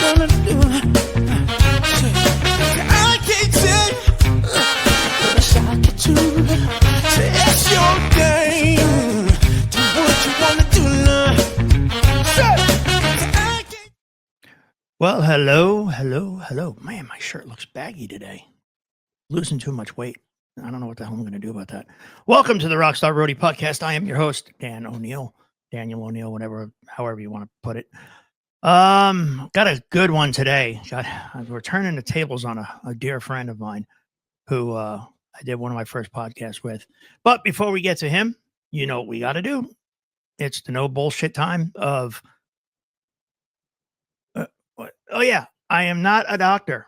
gonna do? I can't tell you, but I shock it too. Say it's your game. Do what you wanna do now. Well, hello. Man, my shirt looks baggy today. Losing too much weight. I don't know what the hell I'm going to do about that. Welcome to the Rockstar Roadie podcast. I am your host, Dan O'Neill, Daniel O'Neill, whatever, however you want to put it. Got a good one today. We're turning the tables on a dear friend of mine who I did one of my first podcasts with. But before we get to him, you know what we got to do. It's the no bullshit time of. Oh yeah, I am not a doctor.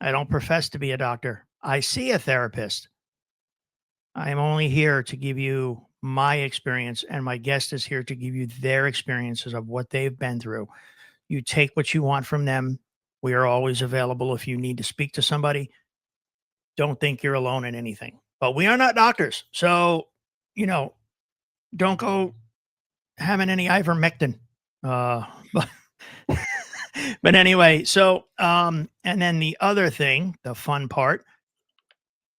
I don't profess to be a doctor. I see a therapist. I am only here to give you my experience, and my guest is here to give you their experiences of what they've been through. You take what you want from them. We are always available if you need to speak to somebody. Don't think you're alone in anything. But we are not doctors. So, don't go having any ivermectin. But but anyway, so and then the other thing, the fun part,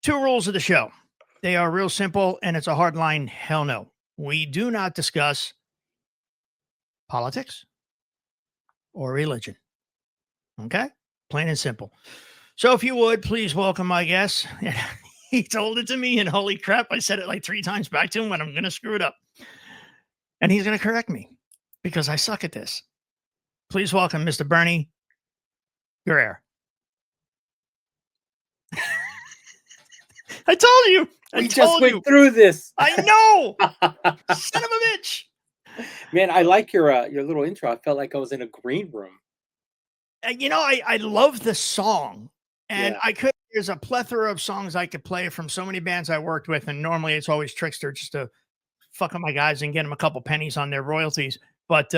2 rules of the show. They are real simple, and it's a hard line. Hell no. We do not discuss politics or religion. Okay? Plain and simple. So if you would, please welcome my guest. He told it to me, and holy crap, I said it like 3 times back to him, and I'm going to screw it up. And he's going to correct me because I suck at this. Please welcome Mr. Bernie Guerra. I told you. We just went through this. I know. Son of a bitch. Man, I like your little intro. I felt like I was in a green room. I love the song. And there's a plethora of songs I could play from so many bands I worked with. And normally it's always Trickster just to fuck up my guys and get them a couple pennies on their royalties. But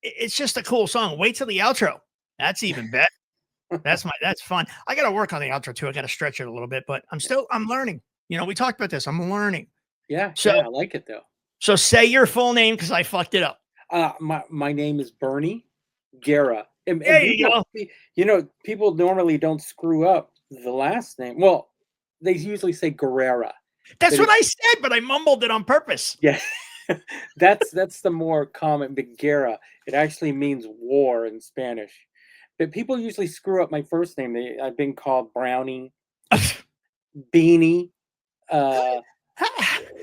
it's just a cool song. Wait till the outro. That's even better. That's fun. I got to work on the outro too. I got to stretch it a little bit, but I'm learning. We talked about this. I'm learning. Yeah. So I like it though. So say your full name because I fucked it up. My name is Bernie Guerra. And there you go. People normally don't screw up the last name. Well, they usually say Guerra. That's what I said, but I mumbled it on purpose. Yeah. that's the more common. But Guerra, it actually means war in Spanish. But people usually screw up my first name. I've been called Brownie, Beanie.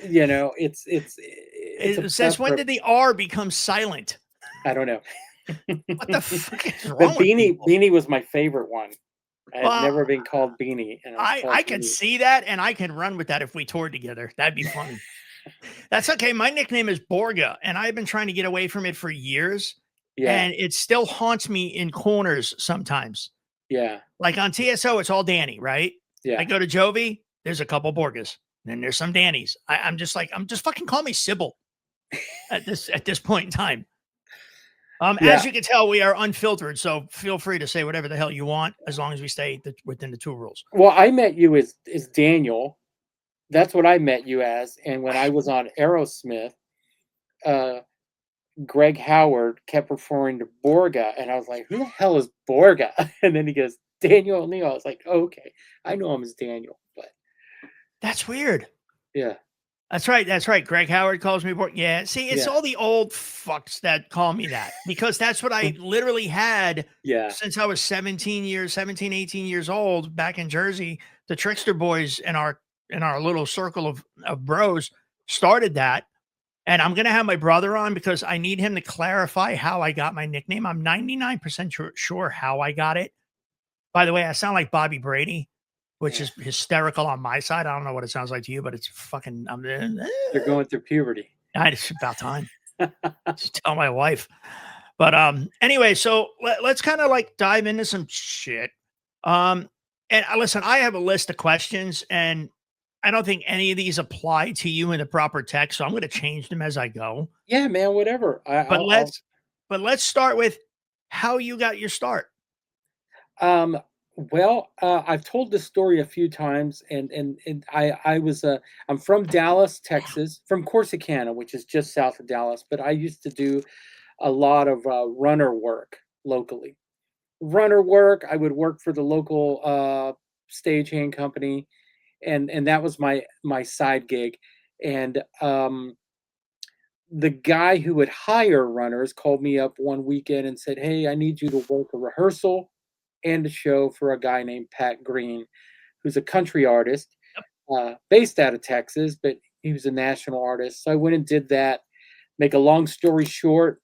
It's since when did the R become silent? I don't know. What the fuck is wrong But with Beanie was my favorite one. I've never been called Beanie. And I can see that, and I can run with that if we toured together. That'd be funny. That's okay. My nickname is Borga, and I've been trying to get away from it for years. Yeah. And it still haunts me in corners sometimes. Yeah. Like on TSO, it's all Danny, right? Yeah. I go to Jovi, there's a couple Borgas. Then there's some Dannys. I'm just fucking call me Sybil at this point in time. As you can tell, we are unfiltered, so feel free to say whatever the hell you want as long as we stay within the 2 rules. Well, I met you as Daniel. That's what I met you as. And when I was on Aerosmith, Greg Howard kept referring to Borga, and I was like, who the hell is Borga? And then he goes, Daniel O'Neill. I was like, oh, okay. I know him as Daniel, but that's weird. Yeah. That's right. Greg Howard calls me Borga. Yeah. See, it's all the old fucks that call me that because that's what I literally had since I was 18 years old back in Jersey. The Trickster boys in our little circle of bros started that. And I'm going to have my brother on because I need him to clarify how I got my nickname. I'm 99% sure how I got it. By the way, I sound like Bobby Brady, which is hysterical on my side. I don't know what it sounds like to you, but it's fucking... You're going through puberty. It's about time. Just tell my wife. But anyway, so let's kind of like dive into some shit. And listen, I have a list of questions, and I don't think any of these apply to you in the proper text, so I'm going to change them as I go. Yeah, man, whatever. But let's start with how you got your start. Well, I've told this story a few times, and I'm from Dallas, Texas, from Corsicana, which is just south of Dallas. But I used to do a lot of runner work locally, runner work. I would work for the local stagehand company, and that was my side gig. And the guy who would hire runners called me up one weekend and said, "Hey, I need you to work a rehearsal and a show for a guy named Pat Green, who's a country artist based out of Texas, but he was a national artist." So I went and did that. Make a long story short,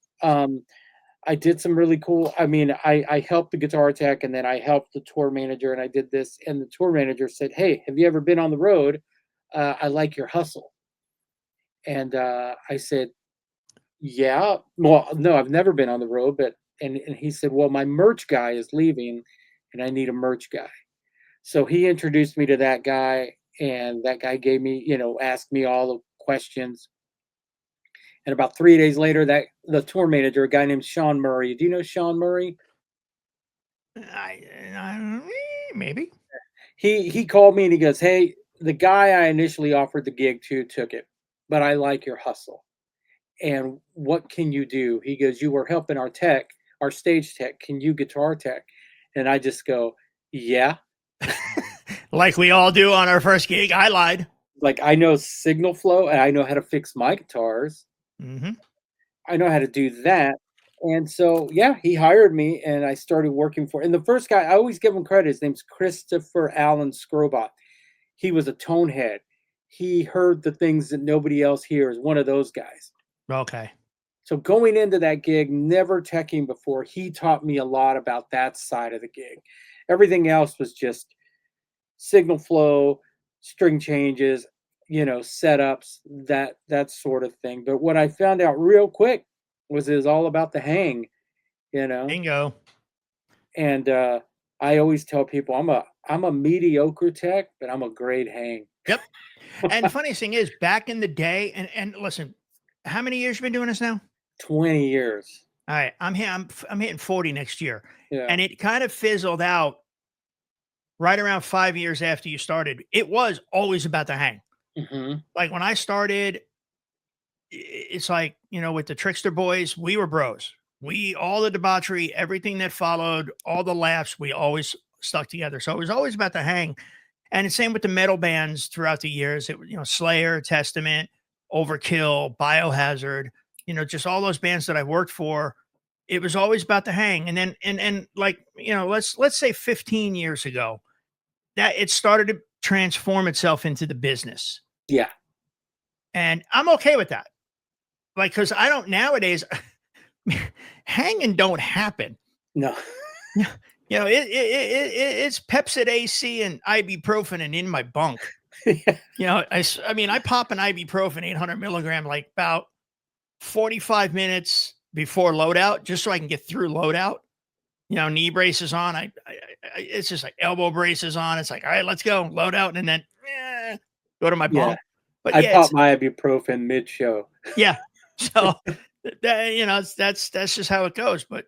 I did some really cool. I mean, I helped the guitar tech, and then I helped the tour manager, and I did this. And the tour manager said, "Hey, have you ever been on the road? I like your hustle." And I said, "Yeah, well, no, I've never been on the road, but," and he said, "Well, my merch guy is leaving, and I need a merch guy." So he introduced me to that guy, and that guy gave me, asked me all the questions. And about 3 days later, that the tour manager, a guy named Sean Murray. Do you know Sean Murray? Maybe. He called me and he goes, "Hey, the guy I initially offered the gig to took it, but I like your hustle. And what can you do?" He goes, "You were helping our tech, our stage tech. Can you guitar tech?" And I just go, "Yeah." Like we all do on our first gig. I lied. Like, I know signal flow and I know how to fix my guitars. Mm-hmm. I know how to do that. And so, yeah, he hired me and I started working for. And the first guy, I always give him credit. His name's Christopher Allen Scrobot. He was a tone head. He heard the things that nobody else hears. One of those guys. Okay. So going into that gig, never teching before, he taught me a lot about that side of the gig. Everything else was just signal flow, string changes, setups, that sort of thing. But what I found out real quick was it was all about the hang, you know. Bingo. And I always tell people I'm a mediocre tech, but I'm a great hang. Yep. And the funniest thing is, back in the day, and listen, how many years you been doing this now? 20 years. All right, I'm hitting 40 next year, Yeah. and it kind of fizzled out right around 5 years after you started. It was always about the hang. Hmm. Like when I started, it's like, with the Trickster Boys, we were bros. We all the debauchery, everything that followed, all the laughs, we always stuck together. So it was always about the hang. And the same with the metal bands throughout the years. It was, Slayer, Testament, Overkill, Biohazard, just all those bands that I worked for. It was always about the hang. And then and like, let's say 15 years ago, that it started to transform itself into the business. Yeah. And I'm okay with that. Like, because I don't nowadays hanging don't happen. No. It's Pepsid AC and ibuprofen and in my bunk. Yeah. I mean, I pop an ibuprofen 800 milligram like about 45 minutes before loadout, just so I can get through loadout. Knee braces on. It's just like elbow braces on. It's like, all right, let's go loadout, and then go to my Yeah. bunk. But I yeah, popped my ibuprofen mid-show. yeah. So that's just how it goes. But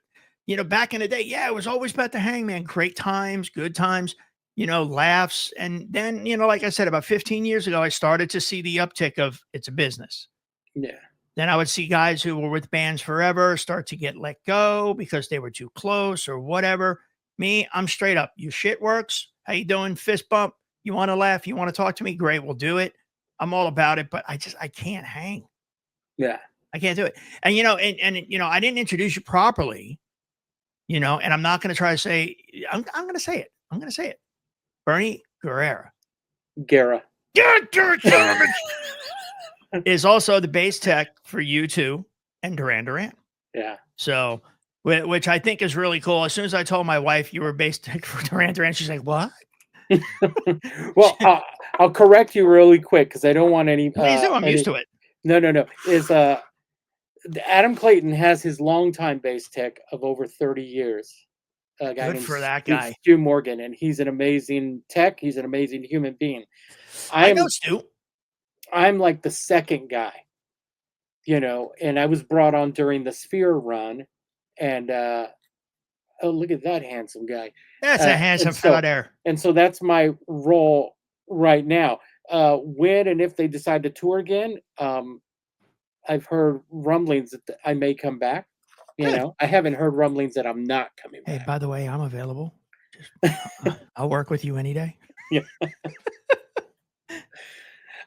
back in the day, yeah, it was always about the hangman. Great times, good times, laughs. And then, like I said, about 15 years ago, I started to see the uptick of it's a business. Yeah. Then I would see guys who were with bands forever start to get let go because they were too close or whatever. Me, I'm straight up. Your shit works. How you doing? Fist bump. You want to laugh? You want to talk to me? Great, we'll do it. I'm all about it, but I can't hang. Yeah. I can't do it. And I didn't introduce you properly, and I'm not going to try to say, I'm going to say it. I'm going to say it. Bernie Guerra. Guerra. Is also the bass tech for U2 and Duran Duran. Yeah. So, which I think is really cool. As soon as I told my wife you were bass tech for Duran Duran, she's like, "What?" Well, I'll correct you really quick because I don't want any. Please do. I'm used to it. No. Is Adam Clayton has his longtime bass tech of over 30 years. A guy Good named for that guy. Stu Morgan, and he's an amazing tech. He's an amazing human being. I know Stu. I'm like the second guy, and I was brought on during the Sphere run, and oh, look at that handsome guy. That's a handsome fellow there. And so that's my role right now. When and if they decide to tour again, I've heard rumblings that I may come back. You Good. know, I haven't heard rumblings that I'm not coming Hey, back. by the way, I'm available. Just, I'll work with you any day. Yeah.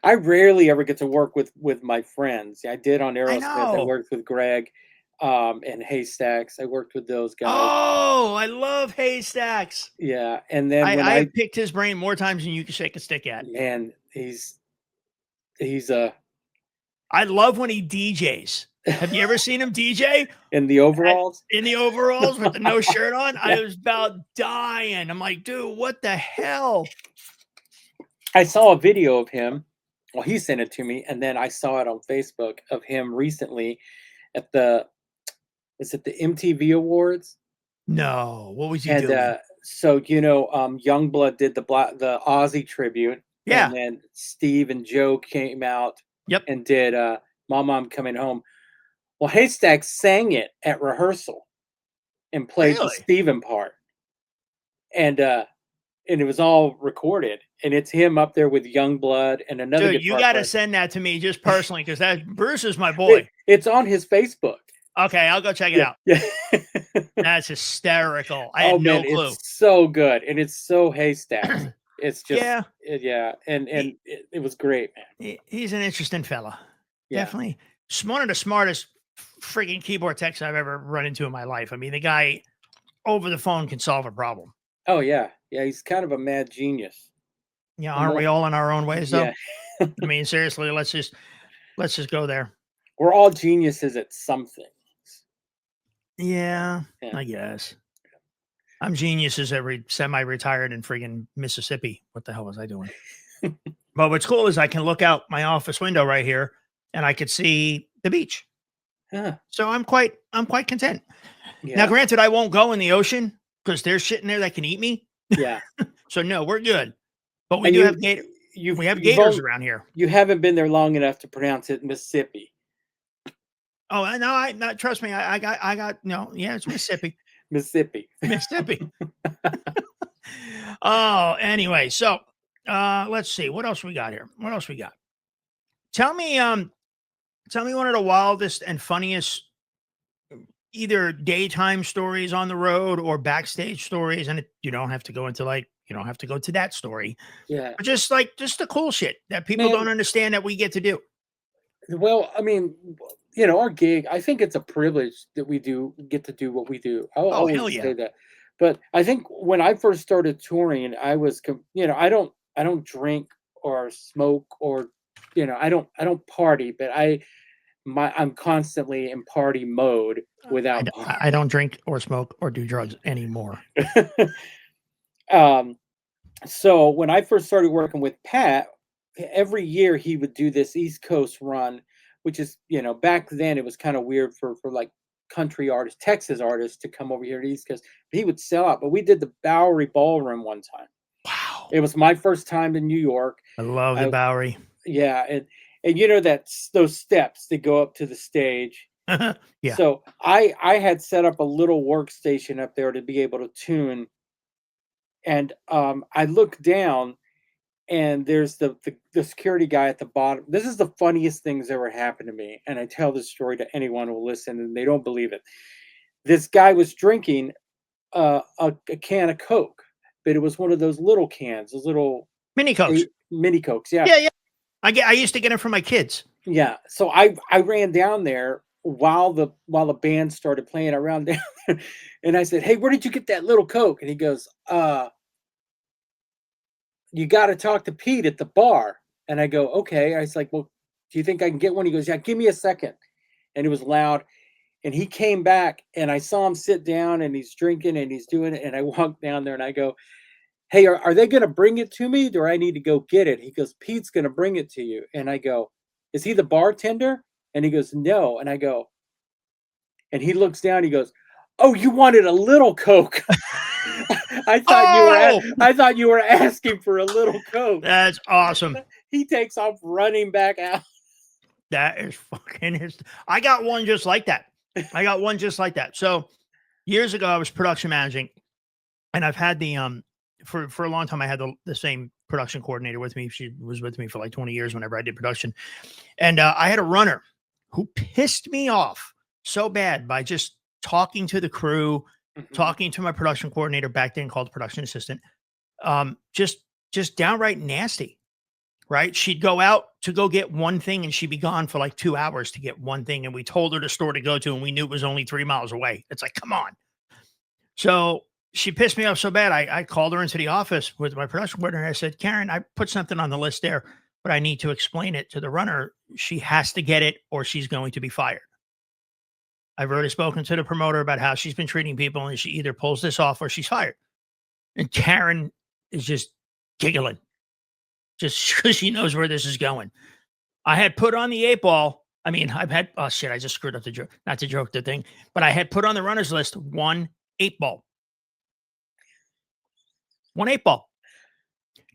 I rarely ever get to work with my friends. I did on I Aerosmith. I know. worked with Greg, and Haystacks. I worked with those guys. Oh, I love Haystacks. Yeah, and then I, when I I have picked his brain more times than you can shake a stick at. man, he's I love when he DJs. Have you ever seen him DJ in the overalls. in the overalls with the no shirt on? Yeah. I was about dying. I'm like, dude, what the hell? I saw a video of him. Well, he sent it to me, and then I saw it on Facebook of him recently at the is it the MTV Awards? No, what was he And doing? so Youngblood did the Aussie tribute, and Yeah. then Steve and Joe came out Yep. and did "Mama, I'm Coming Home." Well, Haystack sang it at rehearsal and played the Really? Steven part, and it was all recorded, and it's him up there with Youngblood and another Dude, you guitar got to player. send that to me just personally because that Bruce is my boy. It's on his Facebook. Okay, I'll go check it Yeah, out. yeah. That's hysterical. I Oh had man, no clue. it's so good, and it's so Haystacks. It's just Yeah. yeah, and it was great, man. He's an interesting fella. Yeah. Definitely one of the smartest freaking keyboard techs I've ever run into in my life. I mean, the guy over the phone can solve a problem. Oh yeah, yeah. He's kind of a mad genius. Yeah, The aren't we more, all in our own ways though? yeah, I mean, seriously, let's just go there. we're all geniuses at something. Yeah, Yeah. I guess. I'm geniuses at semi-retired in friggin' Mississippi. What the hell was I doing? But what's cool is I can look out my office window right here and I could see the beach. Huh. So I'm quite content. Yeah. Now, granted, I won't go in the ocean because there's shit in there that can eat me. Yeah. So no, we're good. But we And do you, have we have you've gators only- around here. You haven't been there long enough to pronounce it Mississippi. Oh, no, I trust me. I got no. Yeah, it's Mississippi. Mississippi. Mississippi. Oh, anyway, so let's see what else we got here. What else we got? Tell me one of the wildest and funniest either daytime stories on the road or backstage stories, and you don't have to go into you don't have to go to that story, Yeah. but just the cool shit that people Man. don't understand that we get to do. Well, I mean, our gig, I think it's a privilege that we get to do what we do. I'll Oh, always hell yeah. say that. But I think when I first started touring, I was, I don't drink or smoke or, I don't party, but I'm constantly in party mode without. I don't drink or smoke or do drugs anymore. So when I first started working with Pat, every year he would do this East Coast run, which is, back then it was kind of weird for like country artists, Texas artists to come over here to East Coast. He would sell out, but we did the Bowery Ballroom one time. Wow. It was my first time in New York. I love the Bowery. Yeah. And those steps that go up to the stage. Yeah. So I had set up a little workstation up there to be able to tune. And I look down and there's the security guy at the bottom. This is the funniest thing that's ever happened to me. And I tell this story to anyone who will listen and they don't believe it. This guy was drinking a can of Coke, but it was one of those little cans, those little Mini Cokes. Mini Cokes. Yeah. Yeah. I used to get them for my kids. Yeah. So I ran down there while the band started playing. I ran down there and I said, "Hey, where did you get that little Coke?" And he goes, "You got to talk to Pete at the bar." And I go, "Okay." I was like, "Well, do you think I can get one?" He goes, "Yeah, give me a second." And it was loud. And he came back and I saw him sit down and he's drinking and he's doing it. And I walked down there and I go, "Hey, are they going to bring it to me? Or I need to go get it?" He goes, "Pete's going to bring it to you." And I go, "Is he the bartender?" And he goes, "No." And I go, and he looks down, he goes, "Oh, you wanted a little Coke." I thought you were asking for a little Coke. That's awesome. He takes off running back out. That is fucking I got one just like that. So years ago I was production managing and I've had the for a long time I had the same production coordinator with me. She was with me for like 20 years whenever I did production. And I had a runner who pissed me off so bad by just talking to the crew, Mhm. talking to my production coordinator back then called production assistant, just downright nasty, right? She'd go out to go get one thing and she'd be gone for like 2 hours to get one thing. And we told her the store to go to, and we knew it was only 3 miles away. It's like, come on. So she pissed me off so bad. I called her into the office with my production coordinator. I said, Karen, I put something on the list there, but I need to explain it to the runner. She has to get it or she's going to be fired. I've already spoken to the promoter about how she's been treating people, and she either pulls this off or she's fired. And Karen is just giggling just because she knows where this is going. I had put on the 8 ball. I mean, I've had, oh shit, I just screwed up the joke, not to joke the thing, but I had put on the runner's list 1 8 ball. 1 8 ball.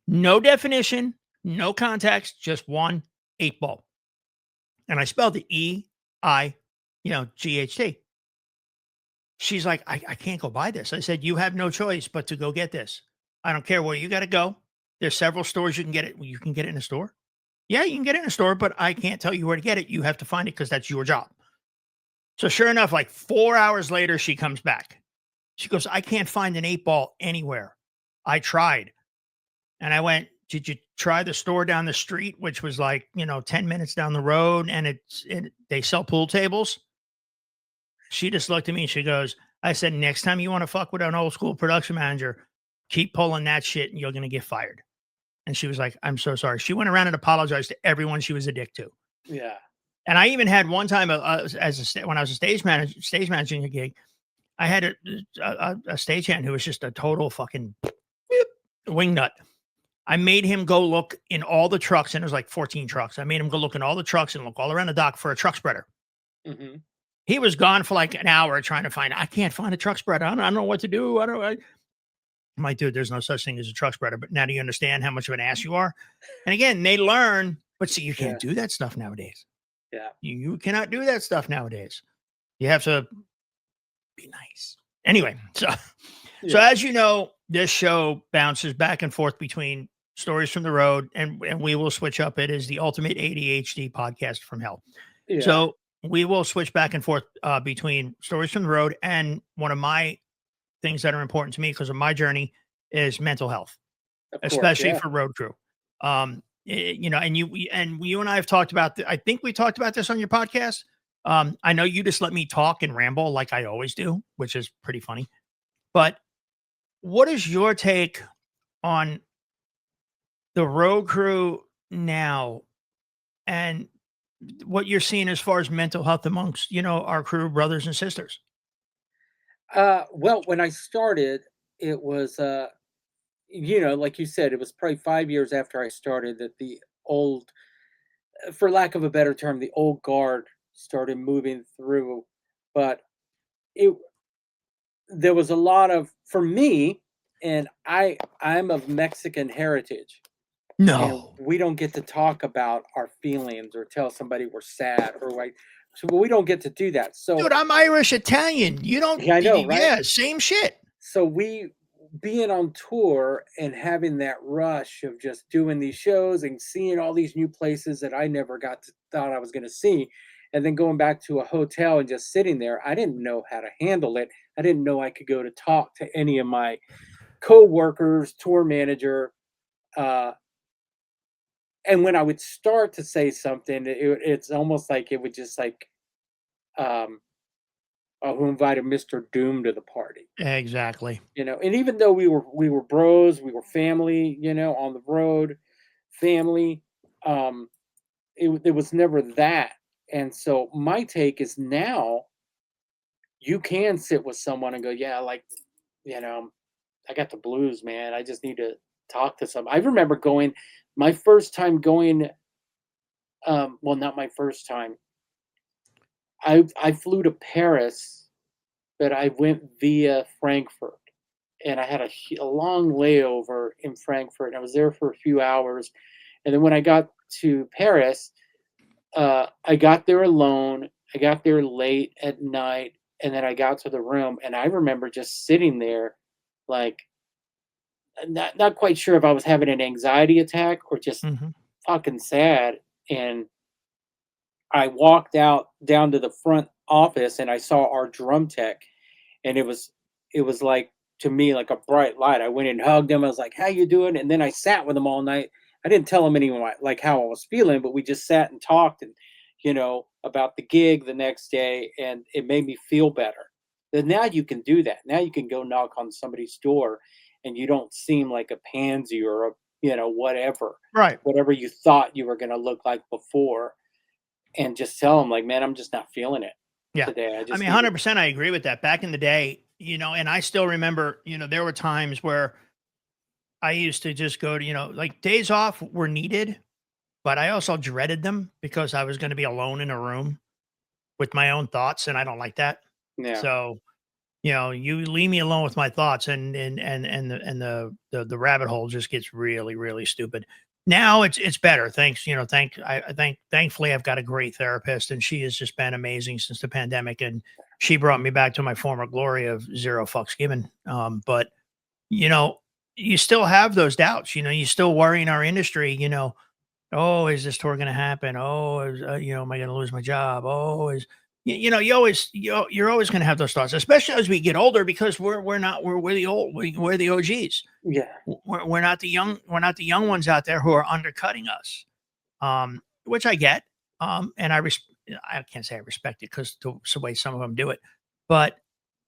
No definition, no context, just 1 8 ball. And I spelled it GHT. She's like, I can't go buy this. I said, you have no choice but to go get this. I don't care where you got to go. There's several stores you can get it. You can get it in a store. Yeah, you can get it in a store, but I can't tell you where to get it. You have to find it because that's your job. So sure enough, like 4 hours later, she comes back. She goes, I can't find an 8 ball anywhere. I tried. And I went, did you try the store down the street, which was like, 10 minutes down the road, and they sell pool tables? She just looked at me and she goes, I said, next time you want to fuck with an old school production manager, keep pulling that shit and you're going to get fired. And she was like, I'm so sorry. She went around and apologized to everyone she was a dick to. Yeah. And I even had one time when I was a stage managing a gig, I had a stagehand who was just a total fucking wingnut. I made him go look in all the trucks, and there's like 14 trucks. I made him go look in all the trucks and look all around the dock for a truck spreader. Mm-hmm. He was gone for like an hour trying to find. I can't find a truck spreader. I don't know what to do. I'm like, dude, there's no such thing as a truck spreader. But now do you understand how much of an ass you are? And again, they learn. But see, you can't do that stuff nowadays. Yeah, you cannot do that stuff nowadays. You have to be nice. Anyway, so as you know, this show bounces back and forth between stories from the road, and we will switch up. It is the ultimate ADHD podcast from hell. Yeah. So we will switch back and forth between stories from the road, and one of my things that are important to me because of my journey is mental health, especially for road crew. And you and I have talked about. I think we talked about this on your podcast. I know you just let me talk and ramble like I always do, which is pretty funny. But what is your take on the road crew now, and what you're seeing as far as mental health amongst, our crew brothers and sisters? Well, when I started, it was, like you said, it was probably 5 years after I started that the old, for lack of a better term, the old guard started moving through. But it there was a lot of, for me, and I'm of Mexican heritage. And No, we don't get to talk about our feelings or tell somebody we're sad or like, so we don't get to do that. So dude, I'm Irish Italian. You don't. yeah, I know, right? Yeah, same shit. So we being on tour and having that rush of just doing these shows and seeing all these new places that I never thought I was going to see, and then going back to a hotel and just sitting there, I didn't know how to handle it. I didn't know I could go to talk to any of my co-workers, tour manager, and when I would start to say something, it's almost like it would just like, um, oh, who invited Mr. Doom to the party? Exactly. And even though we were bros, we were family, on the road, family, it was never that. And so my take is now you can sit with someone and go, yeah, like, you know, I got the blues, man. I just need to talk to some. I remember my first time going, well, not my first time. I flew to Paris, but I went via Frankfurt, and I had a long layover in Frankfurt. And I was there for a few hours, and then when I got to Paris, I got there alone. I got there late at night, and then I got to the room, and I remember just sitting there, like not quite sure if I was having an anxiety attack or just Mm-hmm. fucking sad. And I walked out down to the front office and I saw our drum tech, and it was like, to me, like a bright light. I went and hugged him. I was like, "How you doing?" And then I sat with him all night. I didn't tell him anyone like how I was feeling, but we just sat and talked, and about the gig the next day, and it made me feel better. And now you can do that. Now you can go knock on somebody's door, and you don't seem like a pansy or a whatever, Right. whatever you thought you were going to look like before, and just tell them like, "Man, I'm just not feeling it Yeah. today. I I just mean, need it." 100% I agree with that. Back in the day, and I still remember, there were times where I used to just go to, like days off were needed, but I also dreaded them because I was going to be alone in a room with my own thoughts. And I don't like that. Yeah. So, you leave me alone with my thoughts and the rabbit hole just gets really, really stupid. Now it's better. Thanks, thankfully I've got a great therapist and she has just been amazing since the pandemic and she brought me back to my former glory of zero fucks given. But you know, you still have those doubts, you still worry in our industry, oh, is this tour going to happen? Oh, am I going to lose my job? Oh, you're always going to have those thoughts, especially as we get older, because we're the OGs. Yeah. We're not the young ones out there who are undercutting us. Which I get. And I can't say I respect it because the way some of them do it, but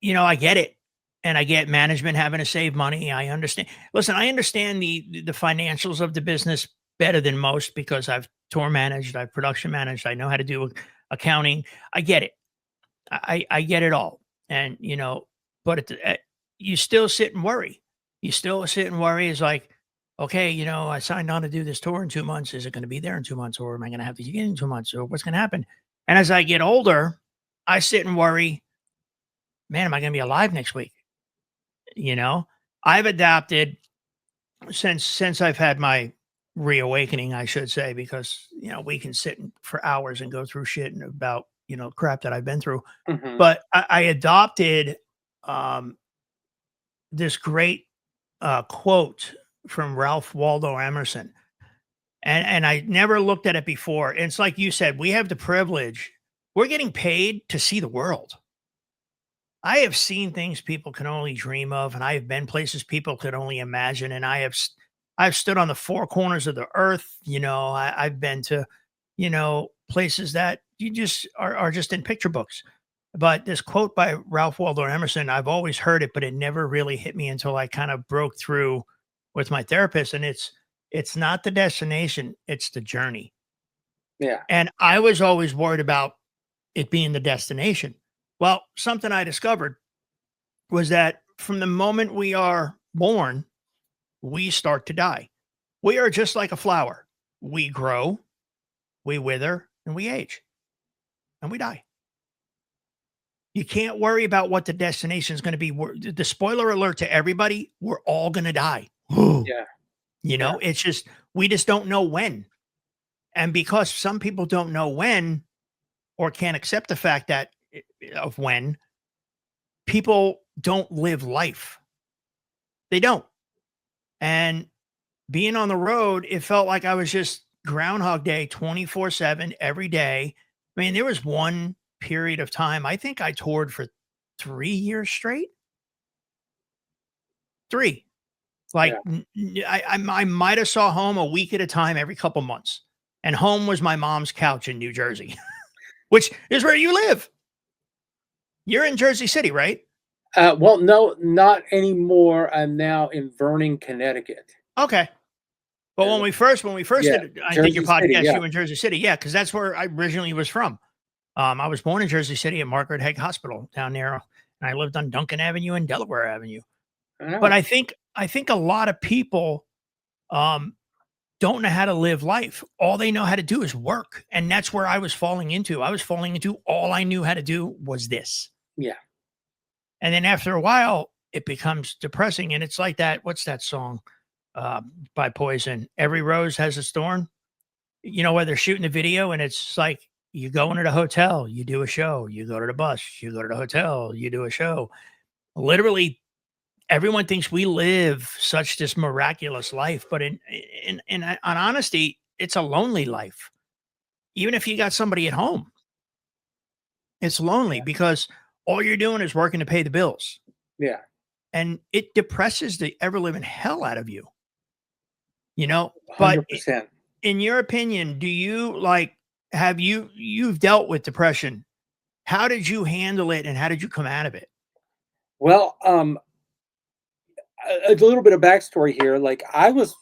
I get it. And I get management having to save money. I understand. Listen, I understand the financials of the business better than most because I've tour managed, I've production managed, I know how to do accounting. I get it. I get it all. And but you still sit and worry. You still sit and worry. Is like, okay, I signed on to do this tour in 2 months. Is it going to be there in 2 months, or am I going to have to get in 2 months, or what's going to happen? And as I get older, I sit and worry. Man, am I going to be alive next week? You know, I've adapted since I've had my reawakening, I should say, because we can sit for hours and go through shit and about crap that I've been through. Hmm. But I adopted um, this great quote from Ralph Waldo Emerson, and I never looked at it before. And it's like you said, we have the privilege. We're getting paid to see the world. I have seen things people can only dream of, and I have been places people could only imagine. And I've stood on the four corners of the earth. I've been to, places that you just are just in picture books. But this quote by Ralph Waldo Emerson, I've always heard it, but it never really hit me until I kind of broke through with my therapist. And it's not the destination, it's the journey. Yeah. And I was always worried about it being the destination. Well, something I discovered was that from the moment we are born, we start to die. We are just like a flower. We grow, we wither, and we age, and we die. You can't worry about what the destination is going to be. The spoiler alert to everybody, we're all going to die. Yeah. Yeah. It's just, we just don't know when. And because some people don't know when or can't accept the fact that of when, people don't live life. They don't. And being on the road, it felt like I was just Groundhog Day 24/7 every day. I mean, there was one period of time, I think I toured for 3 years straight. Three. Like, Yeah. I might have saw home a week at a time every couple months. And home was my mom's couch in New Jersey, which is where you live. You're in Jersey City, right? Well, no, not anymore. I'm now in Vernon, Connecticut. Okay. But Uh, when we first yeah, did, I think your Jersey City. podcast, Yeah. you were in Jersey City. Yeah, because that's where I originally was from. I was born in Jersey City at Margaret Haig Hospital down there, and I lived on Duncan Avenue and Delaware Avenue. I But know. I think a lot of people um, don't know how to live life. All they know how to do is work, and that's where I was falling into. I was falling into all I knew how to do was this, Yeah. and then after a while, it becomes depressing. And it's like that. What's that song by Poison? Every rose has its thorn. Where they're shooting the video and it's like you go into the hotel, you do a show, you go to the bus, you go to the hotel, you do a show. Literally, everyone thinks we live such this miraculous life, but in on honesty, it's a lonely life. Even if you got somebody at home, It's lonely Yeah. because all you're doing is working to pay the bills, Yeah. and it depresses the ever living hell out of you, you know? But 100%. in your opinion, do you like have you've dealt with depression? How did you handle it and how did you come out of it? Well, a little bit of backstory here. Like I was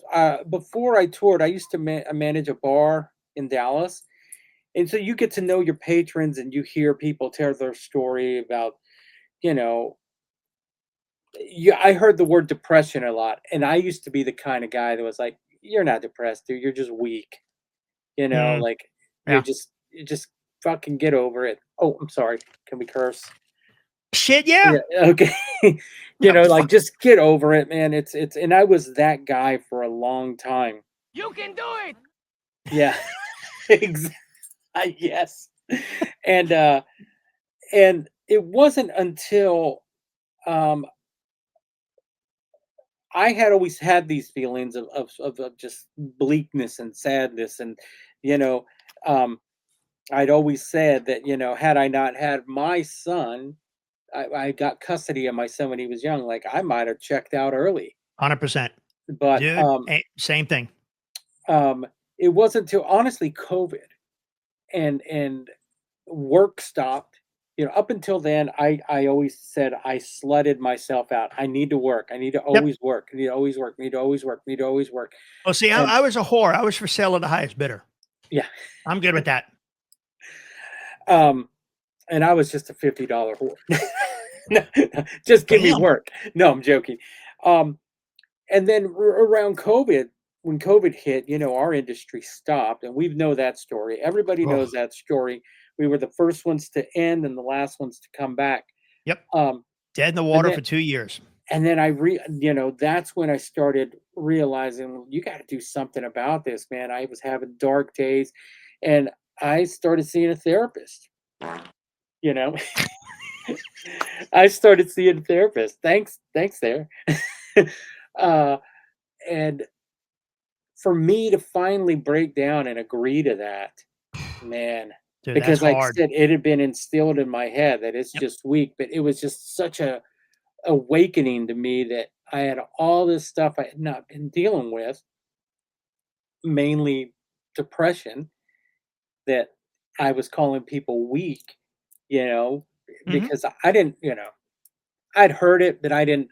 before I toured, I used to manage a bar in Dallas, and so you get to know your patrons, and you hear people tell their story about, you know, yeah. I heard the word depression a lot, and I used to be the kind of guy that was like, "You're not depressed, dude. You're just weak." Mm, Like yeah. you just fucking get over it. Oh, I'm sorry. Can we curse? Shit, yeah. Yeah, okay. No, Like, fuck. just get over it, man. It's and I was that guy for a long time. You can do it. Yeah, exa yes. And, and it wasn't until, um, I had always had these feelings of just bleakness and sadness, and, you know, um, I'd always said that, had I not had my son, I got custody of my son when he was young, like, I might have checked out early. 100%. But, Dude, same thing. um, it wasn't until honestly COVID and work stopped. Up until then, I always said I slutted myself out. I need to work. I need to Yep. always work. I need to always work. I need to always work. I need to always work. Well, see, And I was a whore. I was for sale at the highest bidder. yeah, I'm good with that. um, and I was just a $50 whore. No, no, just give me Damn. work. No, I'm joking. Um, and then around COVID, when COVID hit, our industry stopped, and we know that story. Everybody Oh, knows that story. We were the first ones to end and the last ones to come back. yep. Um, Dead in the and water then for 2 years. and then that's when I started realizing, well, you got to do something about this, man. I was having dark days, and I started seeing a therapist. You know, I started seeing a therapist. Thanks there. uh, and for me to finally break down and agree to that, man, Dude, that's because like I hard. said, it had been instilled in my head that it's Yep. just weak, but it was just such a awakening to me that I had all this stuff I had not been dealing with, mainly depression, that I was calling people weak, you know, Mhm. because I didn't, I'd heard it, but I didn't.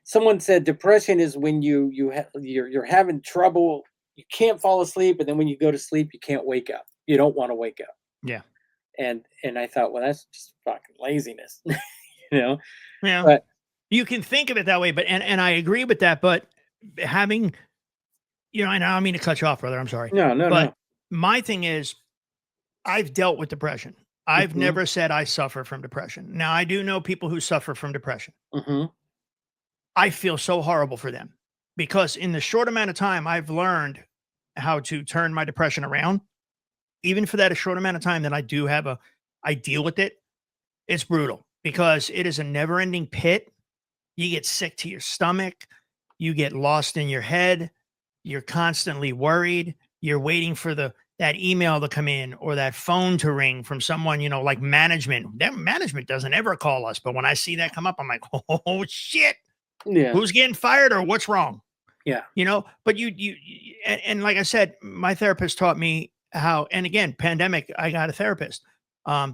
Someone said depression is when you're having trouble, you can't fall asleep, and then when you go to sleep, you can't wake up. You don't want to wake up. Yeah. And I thought, well, that's just fucking laziness, you know. Yeah. But You can think of it that way, but and I agree with that, but having and I don't mean to cut you off, brother. I'm sorry. no, no, But no. my thing is I've dealt with depression. I've Hmm. never said I suffer from depression. Now I do know people who suffer from depression. Hmm. I feel so horrible for them because in the short amount of time I've learned how to turn my depression around, even for that a short amount of time that I deal with it. It's brutal because it is a never ending pit. You get sick to your stomach. You get lost in your head. You're constantly worried. You're waiting for that email to come in or that phone to ring from someone, like management. That management doesn't ever call us. But when I see that come up, I'm like, oh shit, Yeah, who's getting fired or what's wrong? yeah, But and like I said, my therapist taught me how, and again, pandemic, I got a therapist.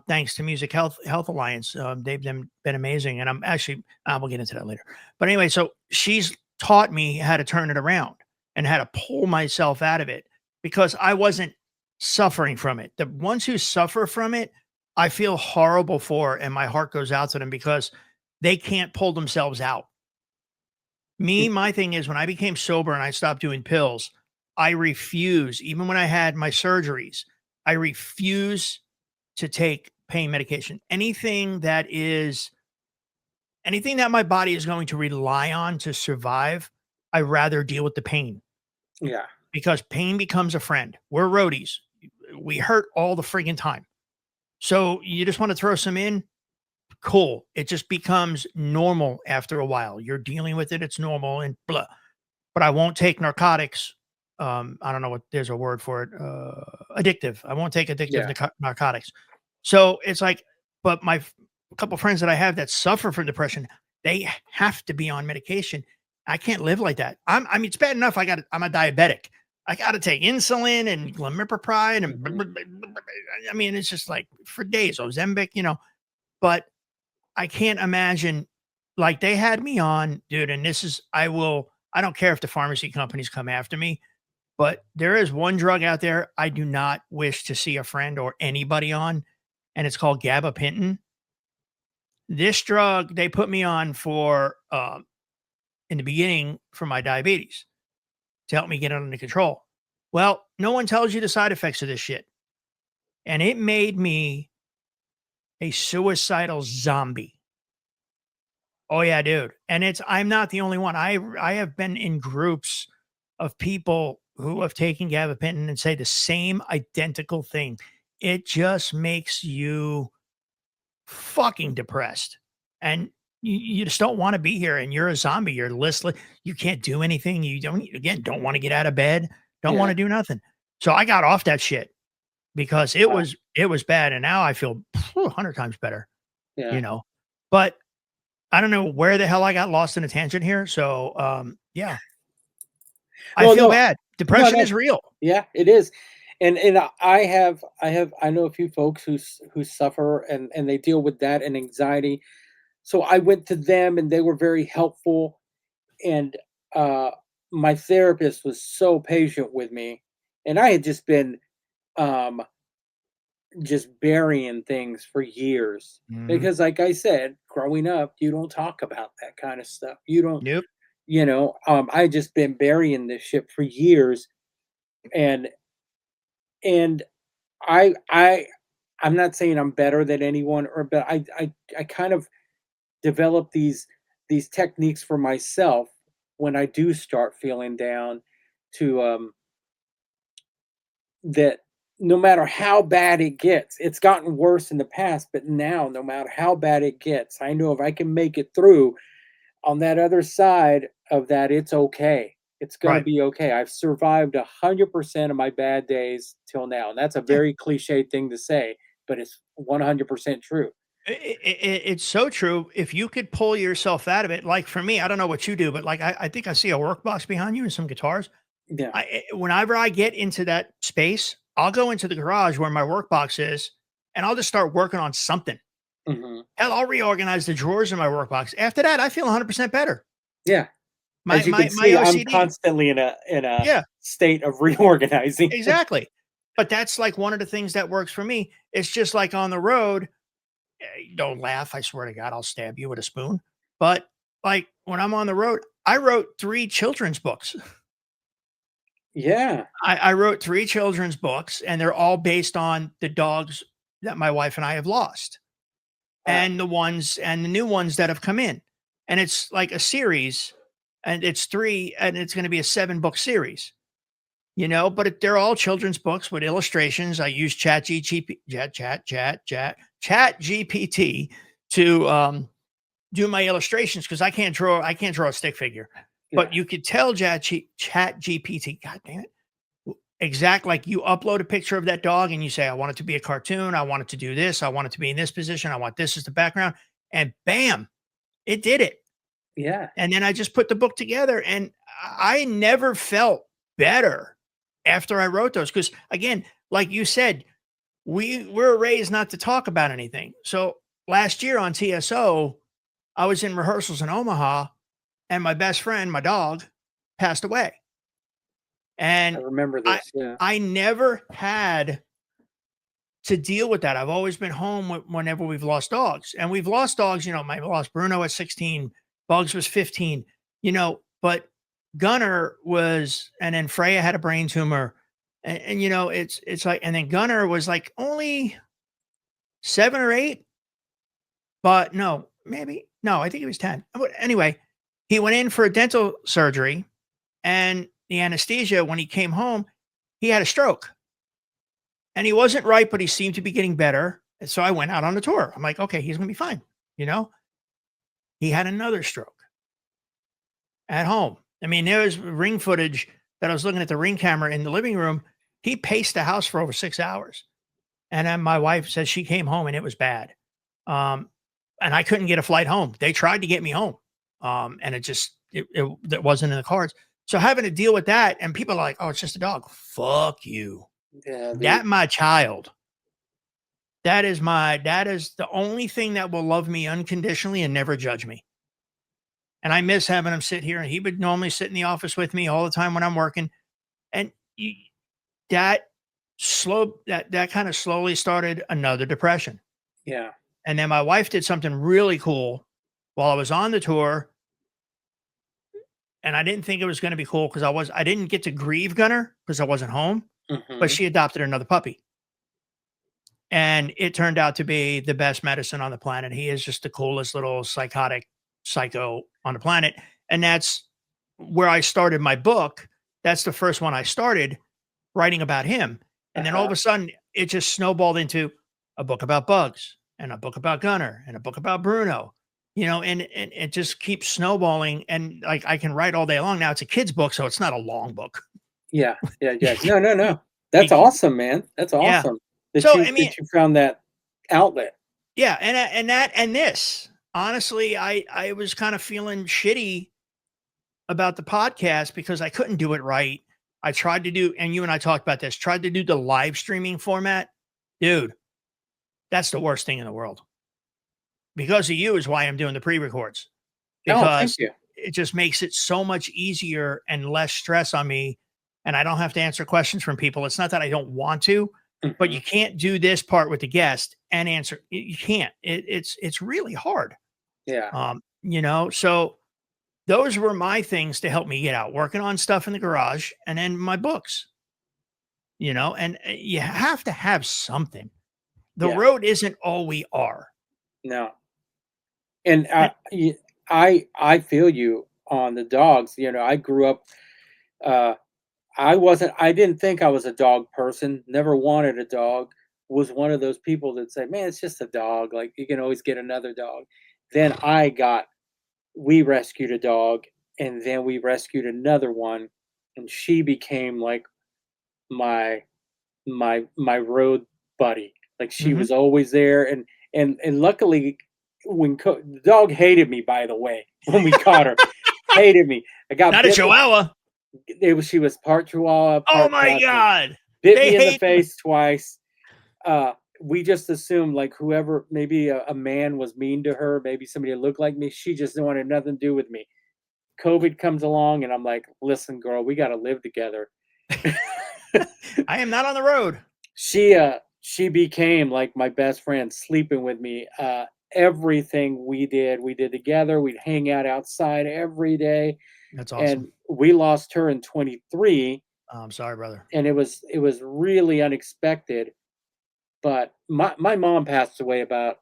Thanks to Music Health Alliance. They've been amazing. And I'm actually, we'll get into that later. But anyway, so she's taught me how to turn it around and how to pull myself out of it because I wasn't suffering from it. The ones who suffer from it, I feel horrible for, and my heart goes out to them because they can't pull themselves out. Me, y- my thing is when I became sober and I stopped doing pills, I refuse, even when I had my surgeries, I refuse to take pain medication. Anything that my body is going to rely on to survive, I rather deal with the pain yeah, because pain becomes a friend. We're roadies. We hurt all the friggin' time. So you just want to throw some in, cool. It just becomes normal after a while. You're dealing with it, it's normal and blah. But I won't take narcotics. I don't know what there's a word for it. Addictive. I won't take addictive yeah. narcotics. So it's like but a couple friends that I have that suffer from depression, they have to be on medication. I can't live like that. I mean, it's bad enough. I'm a diabetic. I got to take insulin and glimepiride Mhm. I mean, it's just like for days, Ozempic, but I can't imagine like they had me on, dude. And I don't care if the pharmacy companies come after me, but there is one drug out there I do not wish to see a friend or anybody on, and it's called gabapentin. This drug they put me on for in the beginning for my diabetes to help me get it under control. Well, no one tells you the side effects of this shit. And it made me a suicidal zombie. Oh yeah, dude. And I'm not the only one. I have been in groups of people who have taken gabapentin and say the same identical thing. It just makes you fucking depressed. And you just don't want to be here and you're a zombie. You're listless. You can't do anything. You don't want to get out of bed. Don't want Yeah. to do nothing. So I got off that shit because Wow. it was bad. And now I feel 100 times better, Yeah. you know. But I don't know where the hell I got lost in a tangent here. So yeah, I Well, feel no, bad. no, Depression no. is real. Yeah, it is. And I know a few folks who suffer and they deal with that and anxiety. So I went to them and they were very helpful. And uh, my therapist was so patient with me. And I had um, just burying things for years Mhm. because, like I said, growing up, you don't talk about that kind of stuff. You don't, Nope. I just been burying this shit for years, and and I I I'm not saying I'm better than anyone, but I kind of develop these techniques for myself when I do start feeling down to that no matter how bad it gets, it's gotten worse in the past, but now no matter how bad it gets, I know if I can make it through on that other side of that, it's okay. It's going to Right. be okay. I've survived 100% of my bad days till now. And that's a Yeah. very cliche thing to say, but it's 100% true. It's so true. If you could pull yourself out of it, like for me, I don't know what you do, but like I think I see a work box behind you and some guitars. Yeah. Whenever I get into that space, I'll go into the garage where my work box is, and I'll just start working on something. Hmm. Hell, I'll reorganize the drawers in my work box. After that, I feel 100% better. Yeah. My As you can my my see, I'm OCD. constantly in a Yeah, state of reorganizing. exactly. But that's like one of the things that works for me. It's just like on the road. Don't laugh. I swear to God, I'll stab you with a spoon. But like when I'm on the road, I wrote 3 children's books. Yeah. I wrote 3 children's books, and they're all based on the dogs that my wife and I have lost, Wow. and the new ones that have come in. And it's like a series, and it's three, and it's going to be a 7 book series, but they're all children's books with illustrations. I use chat GPT to do my illustrations because I can't draw a stick figure. Yeah. But you could tell chat GPT, God damn it, exact like you upload a picture of that dog and you say, I want it to be a cartoon, I want it to do this, I want it to be in this position, I want this as the background, and bam, it did it. Yeah. And then I just put the book together, and I never felt better after I wrote those. Because again, like you said, we're raised not to talk about anything. So last year on TSO, I was in rehearsals in Omaha, and my best friend, my dog, passed away. I And remember I this. Yeah. I never had to deal with that. I've always been home whenever we've lost dogs. And we've lost dogs, I lost Bruno at 16, Bugs was 15, but Gunner was, and then Freya had a brain tumor. And it's like, and then Gunner was like only 7 or 8, but no, maybe, no, I think he was 10. But anyway, he went in for a dental surgery, and the anesthesia, when he came home, he had a stroke. And he wasn't right, but he seemed to be getting better. And so I went out on the tour. I'm like, okay, he's going to be fine. You know, he had another stroke at home. I mean, there was ring footage that I was looking at the ring camera in the living room. He paced the house for over 6 hours. And then my wife says she came home and it was bad. Um, and I couldn't get a flight home. They tried to get me home. And it wasn't in the cards. So having to deal with that, and people are like, "Oh, it's just a dog." Fuck you. Yeah, That my child. That is the only thing that will love me unconditionally and never judge me. And I miss having him sit here, and he would normally sit in the office with me all the time when I'm working. And that that kind of slowly started another depression. yeah, And then my wife did something really cool while I was on the tour, and I didn't think it was going to be cool because I didn't get to grieve Gunner because I wasn't home, but hmm she adopted another puppy. And it turned out to be the best medicine on the planet. He is just the coolest little psychotic psycho on the planet. And that's where I started my book. That's the first one I started writing about him. And then all of uh-huh, a sudden, it just snowballed into a book about bugs and a book about Gunner and a book about Bruno, and it just keeps snowballing. And like I can write all day long. Now it's a kid's book, so it's not a long book. yeah, yeah, yeah. No, no, no. You That's can- awesome, man. That's yeah. awesome So I mean, that you found that outlet. yeah, and this honestly, I was kind of feeling shitty about the podcast because I couldn't do it right. I tried to do, and you and I talked about this, tried to do the live streaming format. Dude, that's the worst thing in the world. Because of you is why I'm doing the pre-records, Oh, thank because you. it just makes it so much easier and less stress on me. And I don't have to answer questions from people. It's not that I don't want to, but Hmm you can't do this part with the guest and answer. You can't. It's really hard. Yeah, So those were my things to help me get out, working on stuff in the garage and then my books, and you have to have something. The yeah. road isn't all we are. No, and And I feel you on the dogs. I grew up. Uh, I didn't think I was a dog person. Never wanted a dog. Was one of those people that said, "Man, it's just a dog. Like you can always get another dog." Then we rescued a dog, and then we rescued another one, and she became like my my road buddy. Like she Mhm. was always there, and luckily the dog hated me. By the way, when we caught her, hated me. I got Not a bit. chihuahua. She was part Chihuahua, Oh part my Dachshund. god. Bit They me in the hate face twice. We just assumed like whoever, maybe a man was mean to her, maybe somebody that looked like me. She just wanted nothing to do with me. COVID comes along, and I'm like, listen, girl, we got to live together. I am not on the road. She became like my best friend, sleeping with me. Everything we did together. We'd hang out outside every day, That's and awesome. we lost her in 23, Oh, I'm sorry, brother. and it was really unexpected. But my mom passed away about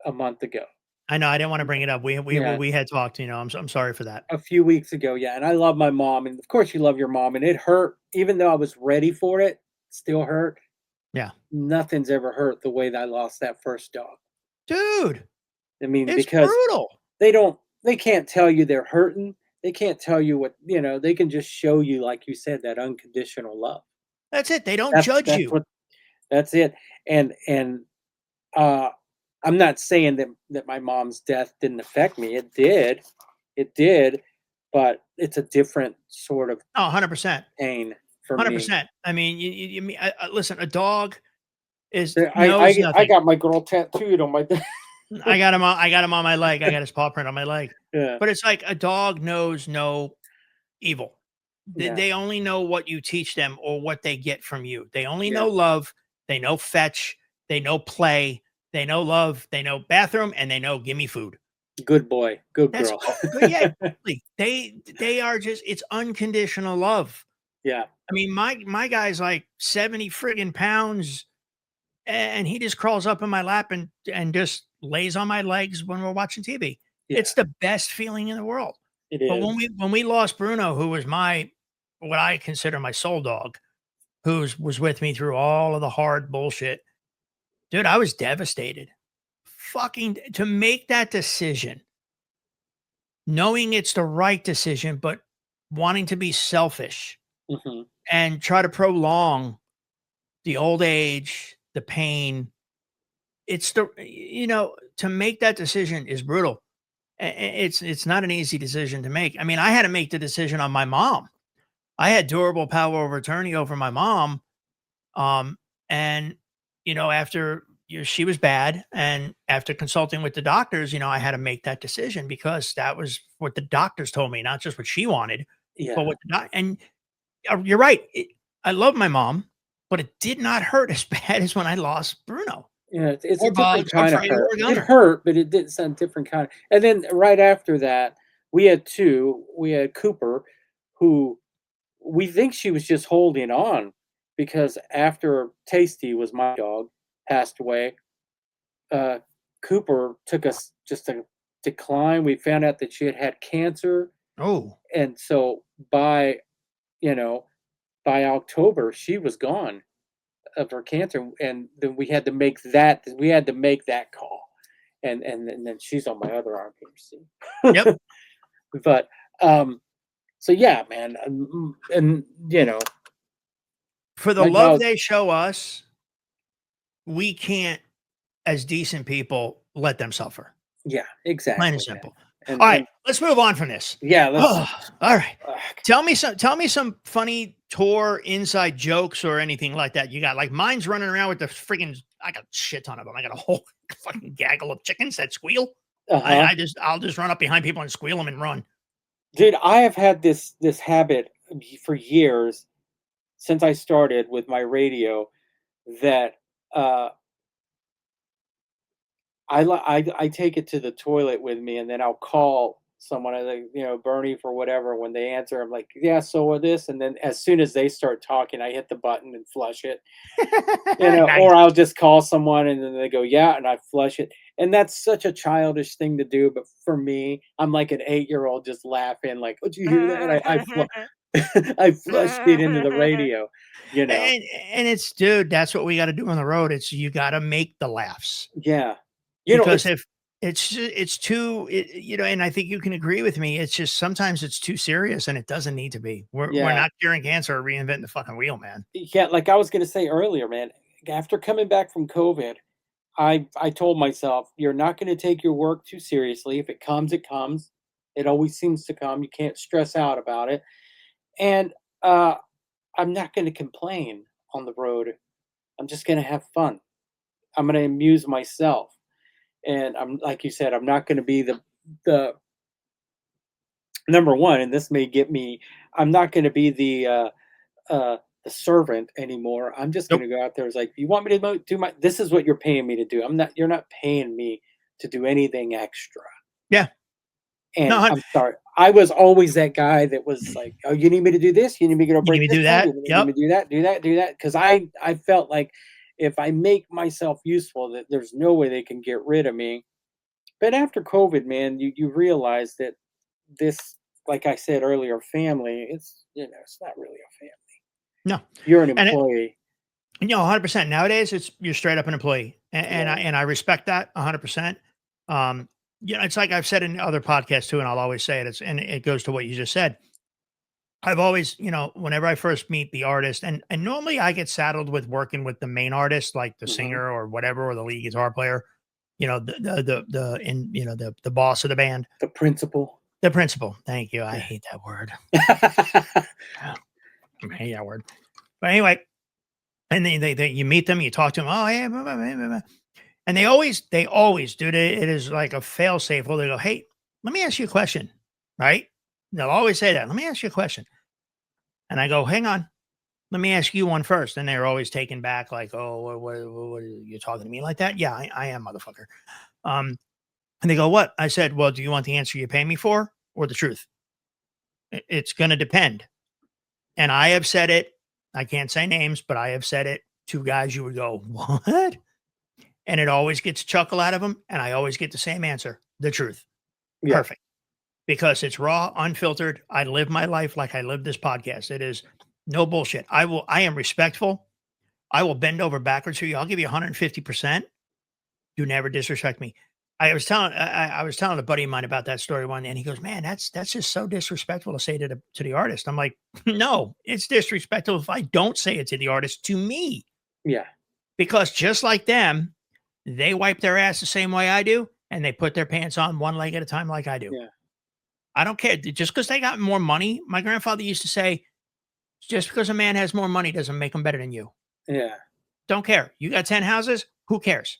a month ago. I know I didn't want to bring it up. Yeah, We had talked, I'm sorry for that. a few weeks ago. Yeah, and I love my mom, and of course you love your mom, and it hurt. Even though I was ready for it, still hurt. Yeah. Nothing's ever hurt the way that I lost that first dog. Dude, I mean, it's because brutal. they can't tell you they're hurting. They can't tell you they can just show you, like you said, that unconditional love. That's it. They don't That's judge that's you. what that's it. And uh I'm not saying that my mom's death didn't affect me. It did. It did, but it's a different sort of Oh, 100%. pain for me. 100%. I mean, listen, a dog is Yeah, knows I nothing. got my girl tattooed on my I got him on my leg. I got his paw print on my leg. yeah, But it's like a dog knows no evil. yeah, They only know what you teach them or what they get from you. They only yeah. know love, they know fetch, they know play, they know love, they know bathroom, and they know give me food. Good boy, good That's girl. all good. Yeah, exactly. They are just it's unconditional love. Yeah, I mean, my guy's like 70 friggin' pounds, and he just crawls up in my lap and just lays on my legs when we're watching TV. yeah, It's the best feeling in the world. it But is. when we lost Bruno, who was my what I consider my soul dog, was with me through all of the hard bullshit, dude, I was devastated. Fucking to make that decision, knowing it's the right decision, but wanting to be selfish Mhm. and try to prolong the old age, the pain. It's the to make that decision is brutal. It's not an easy decision to make. I mean, I had to make the decision on my mom. I had durable power of attorney over my mom. And after she was bad, and after consulting with the doctors, I had to make that decision because that was what the doctors told me, not just what she wanted, but Yeah. what and you're right. I love my mom, but it did not hurt as bad as when I lost Bruno Yeah, it's a or different Bugs or kind of Fredo hurt. or It Gunner. hurt, but it did sound different kind. And then right after that, we had 2. We had Cooper, who we think she was just holding on because after Tasty was my dog, passed away, uh, Cooper took us just a decline. We found out that she had cancer, Oh, and so you know, by October, she was gone of her cancer, and then we had to make that call, and then she's on my other arm here, yep. see. But so yeah, man, and For the my love dog, they show us, we can't, as decent people, let them suffer. yeah, Plain and exactly, man, simple. and All right, let's move on from this. yeah, let's. Oh, all right. Uh, Tell me some funny tour inside jokes or anything like that you got. Like mine's running around with the freaking. I got a shit ton of them. I got a whole fucking gaggle of chickens that squeal. uh-huh. I'll just run up behind people and squeal them and run. Dude, I have had this habit for years since I started with my radio that uh I take it to the toilet with me, and then I'll call someone, I like, Bernie for whatever. When they answer, I'm like, yeah, so what this, and then as soon as they start talking, I hit the button and flush it. Nice. Or I'll just call someone and then they go, yeah, and I flush it. And that's such a childish thing to do, but for me, I'm like an 8-year-old just laughing, like, "Did you hear that? I flushed it into the radio," you know. And it's dude, that's what we got to do on the road. It's you got to make the laughs. Yeah. Because It's if it's too, and I think you can agree with me, it's just sometimes it's too serious and it doesn't need to be. We're yeah. not curing cancer or reinventing the fucking wheel, man. Yeah, like I was gonna say earlier, man, after coming back from COVID, I told myself, "You're not gonna take your work too seriously. If it comes, it comes. It always seems to come. You can't stress out about it." And, uh, I'm not gonna complain on the road. I'm just gonna have fun. I'm gonna amuse myself, and I'm like you said, I'm not gonna be the number 1, and this may get me. I'm not gonna be the servant anymore. I'm just Nope. gonna go out there. It's like, "You want me to do my this is what you're paying me to do. You're not paying me to do anything extra." Yeah. No, And I'm sorry, I was always that guy that was like, "Oh, you need me to do this? You need me to go you need break me to this do down? that. You need Yep. me to do that, do that, do that?" Because I felt like if I make myself useful, that there's no way they can get rid of me. But after COVID, man, you realize that this, like I said earlier, family, it's not really a family. No. You're an And it, employee. 100%. Nowadays, it's you're straight up an employee, and Yeah. I respect that 100%. Um, it's like I've said in other podcasts too, and I'll always say it. And it goes to what you just said. I've always, whenever I first meet the artist, and normally I get saddled with working with the main artist, like the Mhm. singer or whatever, or the lead guitar player, the boss of the band, The principal. the principal. Thank you. I Yeah. hate that word. I hate that word. But anyway, and they you meet them, you talk to them. Oh yeah, blah, blah, blah, blah, blah. And they always do it. It is like a fail safe. Well, they go, hey, let me ask you a question, right? They'll always say that. Let me ask you a question, and I go, hang on. Let me ask you one first. And they're always taken back, like, oh, what are you talking to me like that? Yeah, I am, motherfucker. Um, and they go, what? I said, well, do you want the answer you pay me for or the truth? It's going to depend. And I have said it. I can't say names, but I have said it to guys you would go, what? And it always gets a chuckle out of them. And I always get the same answer, the truth. Yeah. Perfect. Because it's raw, unfiltered. I live my life like I live this podcast. It is no bullshit. I am respectful. I will bend over backwards for you. I'll give you 150%. You never disrespect me. I was telling a buddy of mine about that story one, and he goes, "Man, that's just so disrespectful to say to the artist." I'm like, "No, it's disrespectful if I don't say it to the artist to me, Yeah. because just like them, They wipe their ass the same way I do, and they put their pants on one leg at a time like I do. Yeah. I don't care. Just because they got more money, my grandfather used to say, just because a man has more money doesn't make him better than you. Yeah. Don't care. You got 10 houses? Who cares?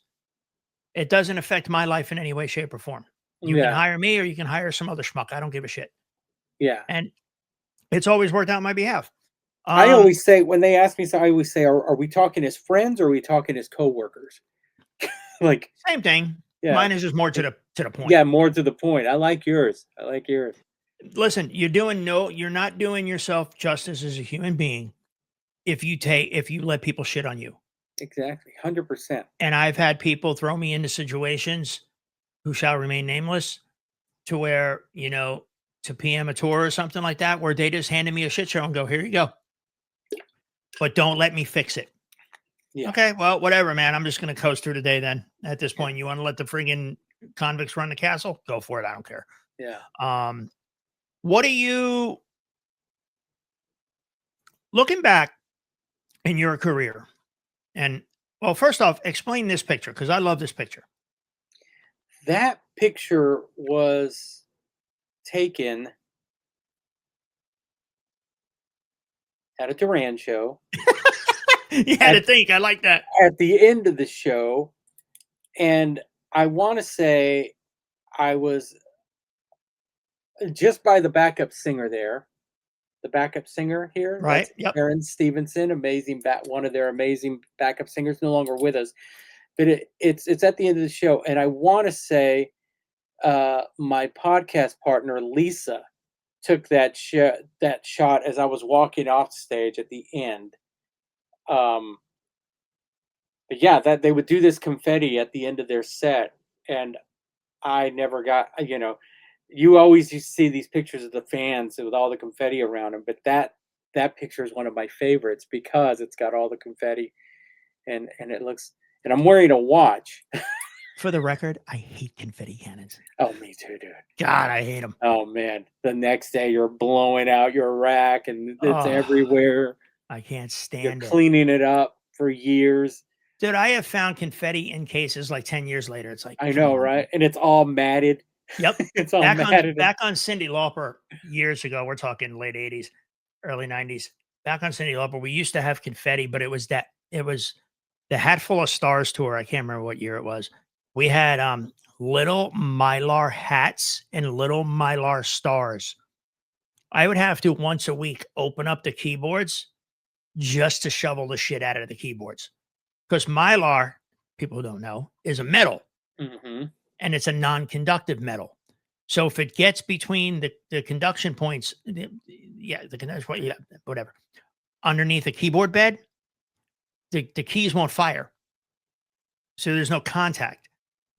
It doesn't affect my life in any way, shape, or form. You can Yeah. hire me or you can hire some other schmuck. I don't give a shit. Yeah. And it's always worked out on my behalf. I always say when they ask me, so I always say, are we talking as friends or are we talking as coworkers? Like, Same thing. yeah, Mine is just more to the point. yeah, more to the point. I like yours. I like yours. Listen, you're not doing yourself justice as a human being if you let people shit on you. Exactly, 100%. And I've had people throw me into situations who shall remain nameless to where, to PM a tour or something like that, where they just handed me a shit show and go, here you go. But don't let me fix it. Yeah. Okay, well, whatever, man. I'm just going to coast through the day then. At this point, you want to let the friggin' convicts run the castle? Go for it. I don't care. Yeah. What do you, looking back in your career, and well, first off, explain this picture because I love this picture. That picture was taken at a Duran show. You had to think. I like that. At the end of the show, and I want to say I was just by the backup singer there. The backup singer here, Right. that's Yep. Aaron Stevenson, one of their amazing backup singers, no longer with us. But it's at the end of the show, and I want to say my podcast partner Lisa took that shot as I was walking off stage at the end. But yeah, that they would do this confetti at the end of their set, and I never got. You always you see these pictures of the fans with all the confetti around them, but that picture is one of my favorites because it's got all the confetti, and it looks. And I'm wearing a watch. For the record, I hate confetti cannons. Oh, me too, dude. God, I hate them. Oh man, the next day you're blowing out your rack and it's everywhere. I can't stand You're it. cleaning it up for years. Dude, I have found confetti in cases like 10 years later. It's like, I come know, on. right? And it's all matted. Yep. It's all matted. Back on Cyndi Lauper years ago. We're talking late 80s, early 90s. Back on Cyndi Lauper, we used to have confetti, but it was the Hatful of Stars tour. I can't remember what year it was. We had little Mylar hats and little Mylar stars. I would have to once a week open up the keyboards just to shovel the shit out of the keyboards. Because Mylar, people who don't know, is a metal. Mm-hmm. And it's a non-conductive metal. So if it gets between the conduction points, whatever, underneath the keyboard bed, the keys won't fire. So there's no contact.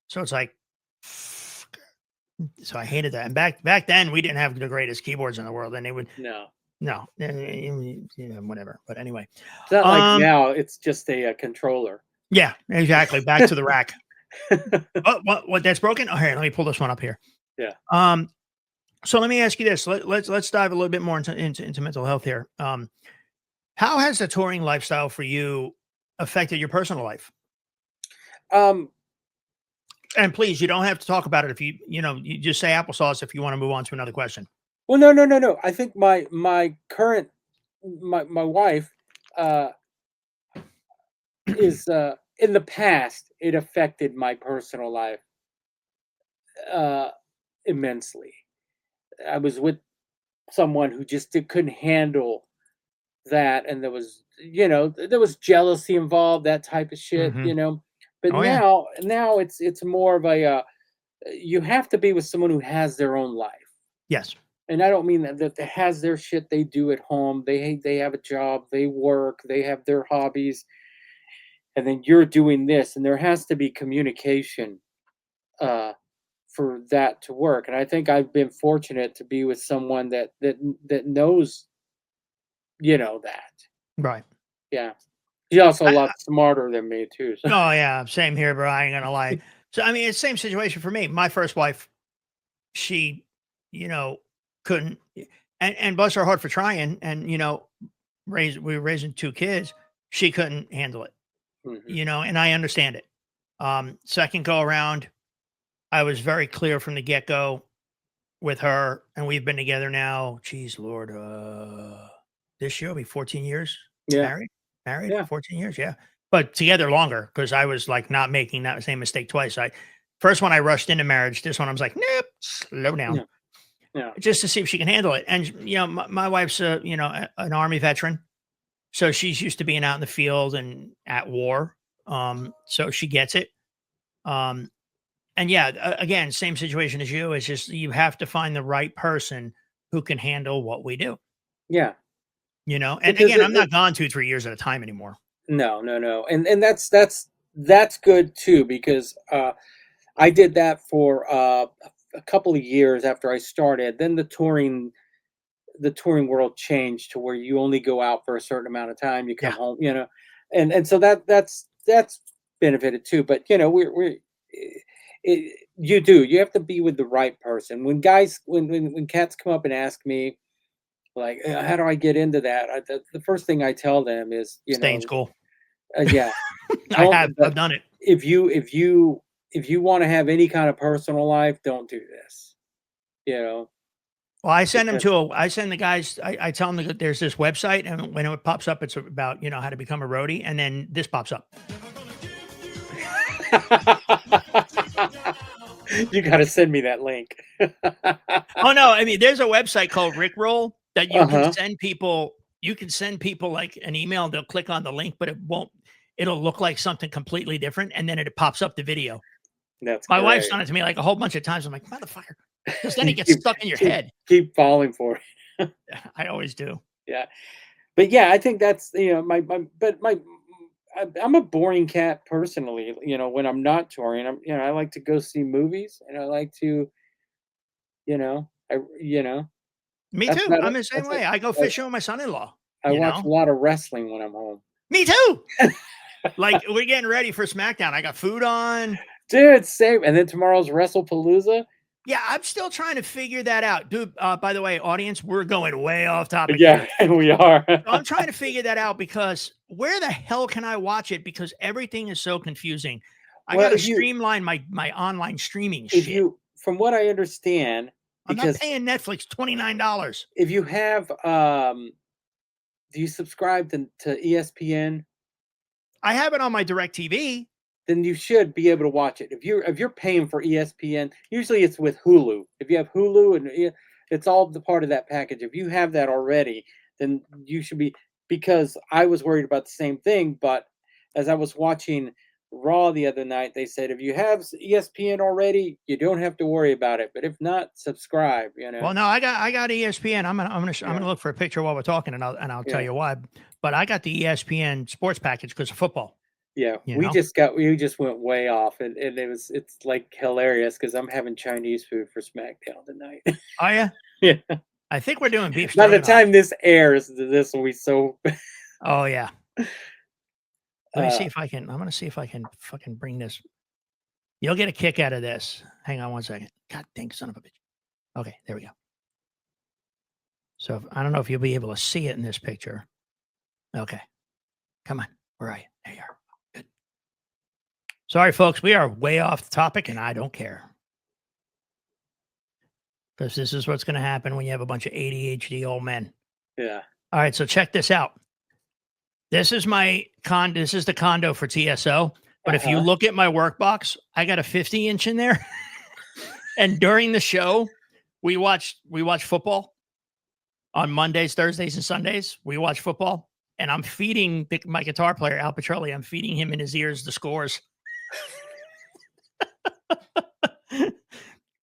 So it's like, so I hated that. And back then we didn't have the greatest keyboards in the world, and they would whatever. But anyway, it's not like now. It's just a controller. Yeah, exactly. Back to the rack. What that's broken? Oh, here, let me pull this one up here. Yeah. So let me ask you this. Let's dive a little bit more into mental health here. How has the touring lifestyle for you affected your personal life? And please, you don't have to talk about it if you just say applesauce if you want to move on to another question. Well, no. I think my wife is in the past it affected my personal life immensely. I was with someone who just couldn't handle that, and there was jealousy involved, that type of shit, But now it's more of a you have to be with someone who has their own life. Yes. And I don't mean that has their shit they do at home. They have a job, they work, they have their hobbies, and then you're doing this, and there has to be communication for that to work. And I think I've been fortunate to be with someone that knows, that. Right. Yeah. He's also a lot smarter than me too. So. Oh yeah, same here, bro. I ain't gonna lie. So I mean, it's the same situation for me. My first wife, she, couldn't, and bless her heart for trying, and we were raising two kids. She couldn't handle it, Mm-hmm. and I understand it. Second go around, I was very clear from the get go with her, and we've been together now. Geez, Lord, this year will be 14 years Yeah. married Yeah. 14 years, yeah, but together longer because I was like not making that same mistake twice. I first one I rushed into marriage. This one I was like, nope, slow down, Yeah. Yeah. just to see if she can handle it. And my wife's an Army veteran, so she's used to being out in the field and at war. So she gets it. Um, and yeah, again, same situation as you. It's just you have to find the right person who can handle what we do. Yeah. And Because again, I'm not gone 2, 3 years at a time anymore. no, no, no, and that's good too because I did that for a couple of years after I started. Then the touring world changed to where you only go out for a certain amount of time. You come Yeah, home, and so that's benefited too. But you have to be with the right person. When guys when cats come up and ask me like how do I get into that, the first thing I tell them is stay in school. yeah, I don't. have. But I've done it. if you want to have any kind of personal life, don't do this. You know, Well, I send them because to I send the guys. I tell them that there's this website, and when it pops up, it's about how to become a roadie, and then this pops up. you got to send me that link. Oh no, I mean, there's a website called Rickroll that you can Uh-huh. send people. You can send people like an email. They'll click on the link, but it won't. It'll look like something completely different, and then it pops up the video. That's My wife's great. done it to me like a whole bunch of times. I'm like, motherfucker, because then it You gets keep stuck in your keep head. keep falling for it. I always do. Yeah. But yeah, I think that's my but my I'm a boring cat personally. When I'm not touring, I like to go see movies, and I like to you know I you know Me that's too. about I'm it. the same That's way. it. I go I, fishing with my son-in-law. I watch a lot of wrestling when I'm home. Me too. Like we're getting ready for SmackDown. I got food on. Dude, same. And then tomorrow's WrestlePalooza. Yeah, I'm still trying to figure that out, dude. By the way, audience, we're going way off topic Yeah, here. we are. So I'm trying to figure that out because where the hell can I watch it? Because everything is so confusing. I got Well, to streamline my online streaming if shit. you, from what I understand, I'm not because paying Netflix $29. if you have, do you subscribe to ESPN? I have it on my Direct TV. Then you should be able to watch it. If you're paying for ESPN, usually it's with Hulu. If you have Hulu it's all the part of that package. If you have that already, then you should be because I was worried about the same thing. But as I was watching Raw the other night, they said if you have ESPN already, you don't have to worry about it. But if not, subscribe. Well, no, I got ESPN. I'm Yeah, gonna look for a picture while we're talking, and I'll tell yeah. you why. But I got the ESPN sports package because of football. Yeah, You we know? just went way off, and it's like hilarious because I'm having Chinese food for SmackDown tonight. Oh yeah, Yeah, I think we're doing beef by the stroganoff. time this airs, this will be so. Oh yeah. Let me see Uh, if I can. I'm gonna see if I can fucking bring this. You'll get a kick out of this. Hang on one second. God dang son of a bitch. Okay, there we go. So I don't know if you'll be able to see it in this picture. Okay, come on. Where are you? There you are. Good. Sorry, folks. We are way off the topic, and I don't care because this is what's going to happen when you have a bunch of ADHD old men. yeah. All right, so check this out. This is This is the condo for TSO. But if you Uh-huh. look at my work box, I got a 50-inch in there. And during the show, we watch football on Mondays, Thursdays, and Sundays. We watch football, and I'm feeding my guitar player Al Petrelli. I'm feeding him in his ears the scores.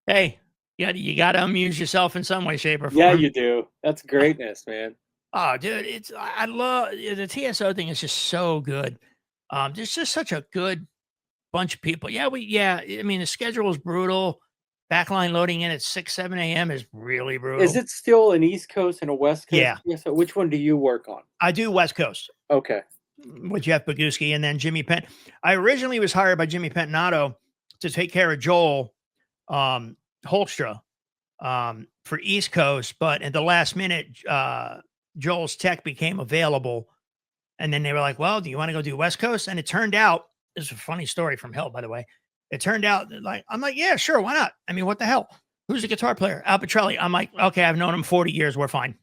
Hey, you got to amuse yourself in some way, shape, or Yeah, form. you do. That's greatness, man. Oh, dude, I love the TSO thing. Is just so good. There's just such a good bunch of people. Yeah. I mean, the schedule is brutal. Backline loading in at 6, 7 a.m. is really Is brutal. it still an East Coast and a West Coast? Yeah, Yeah. So which one do you work on? I do West Coast Okay. with Jeff Boguski and then Jimmy Penn. I originally was hired by Jimmy Pentinato to take care of Joel Holstra for East Coast, but at the last minute, Joel's tech became available. And then they were like, well, do you want to go do West Coast? And it turned out It's a funny story from hell, by the way. It turned out that, like, I'm like, yeah, sure, why not? I mean, what the hell? Who's the guitar player? Al Petrelli. I'm like, okay, I've known him 40 years. We're fine.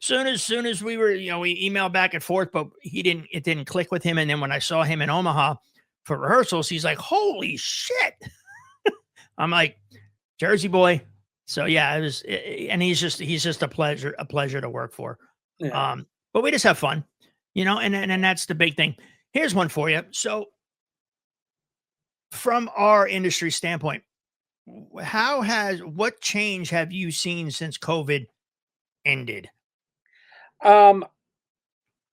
Soon as we were, we emailed back and forth, but it didn't click with him. And then when I saw him in Omaha for rehearsals, he's like, holy shit. I'm like, Jersey boy. So yeah, and he's just a pleasure to work for. Yeah. But we just have fun, and that's the big thing. Here's one for you. So from our industry standpoint, what change have you seen since COVID ended? Um,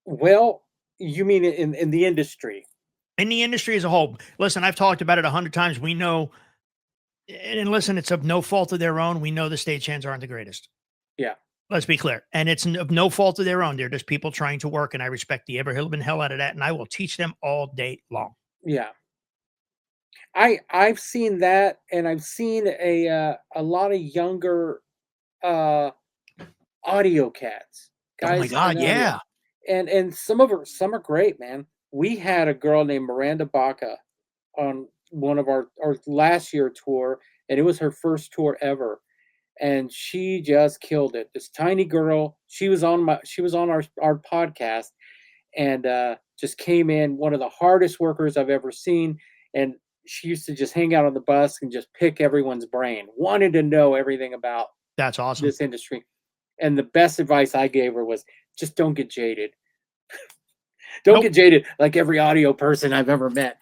well, you mean in the industry? In the industry as a whole. Listen, I've talked about it 100 times. We know, and listen, it's of no fault of their own. We know the stagehands aren't the greatest. Yeah. Let's be clear. And it's of no fault of their own. They're just people trying to work, and I respect the ever living hell out of that, and I will teach them all day long. Yeah. I've seen that, and I've seen a lot of younger audio cats, Oh my guys God, in audio, yeah. and some are great, man. We had a girl named Miranda Baca on one of our last year tour, and it was her first tour ever, and she just killed it. This tiny girl, she was on our podcast, and just came in, one of the hardest workers I've ever seen. And she used to just hang out on the bus and just pick everyone's brain, wanted to know everything about That's awesome. this industry. And the best advice I gave her was just don't get jaded. Don't Nope. get jaded like every audio person I've ever met.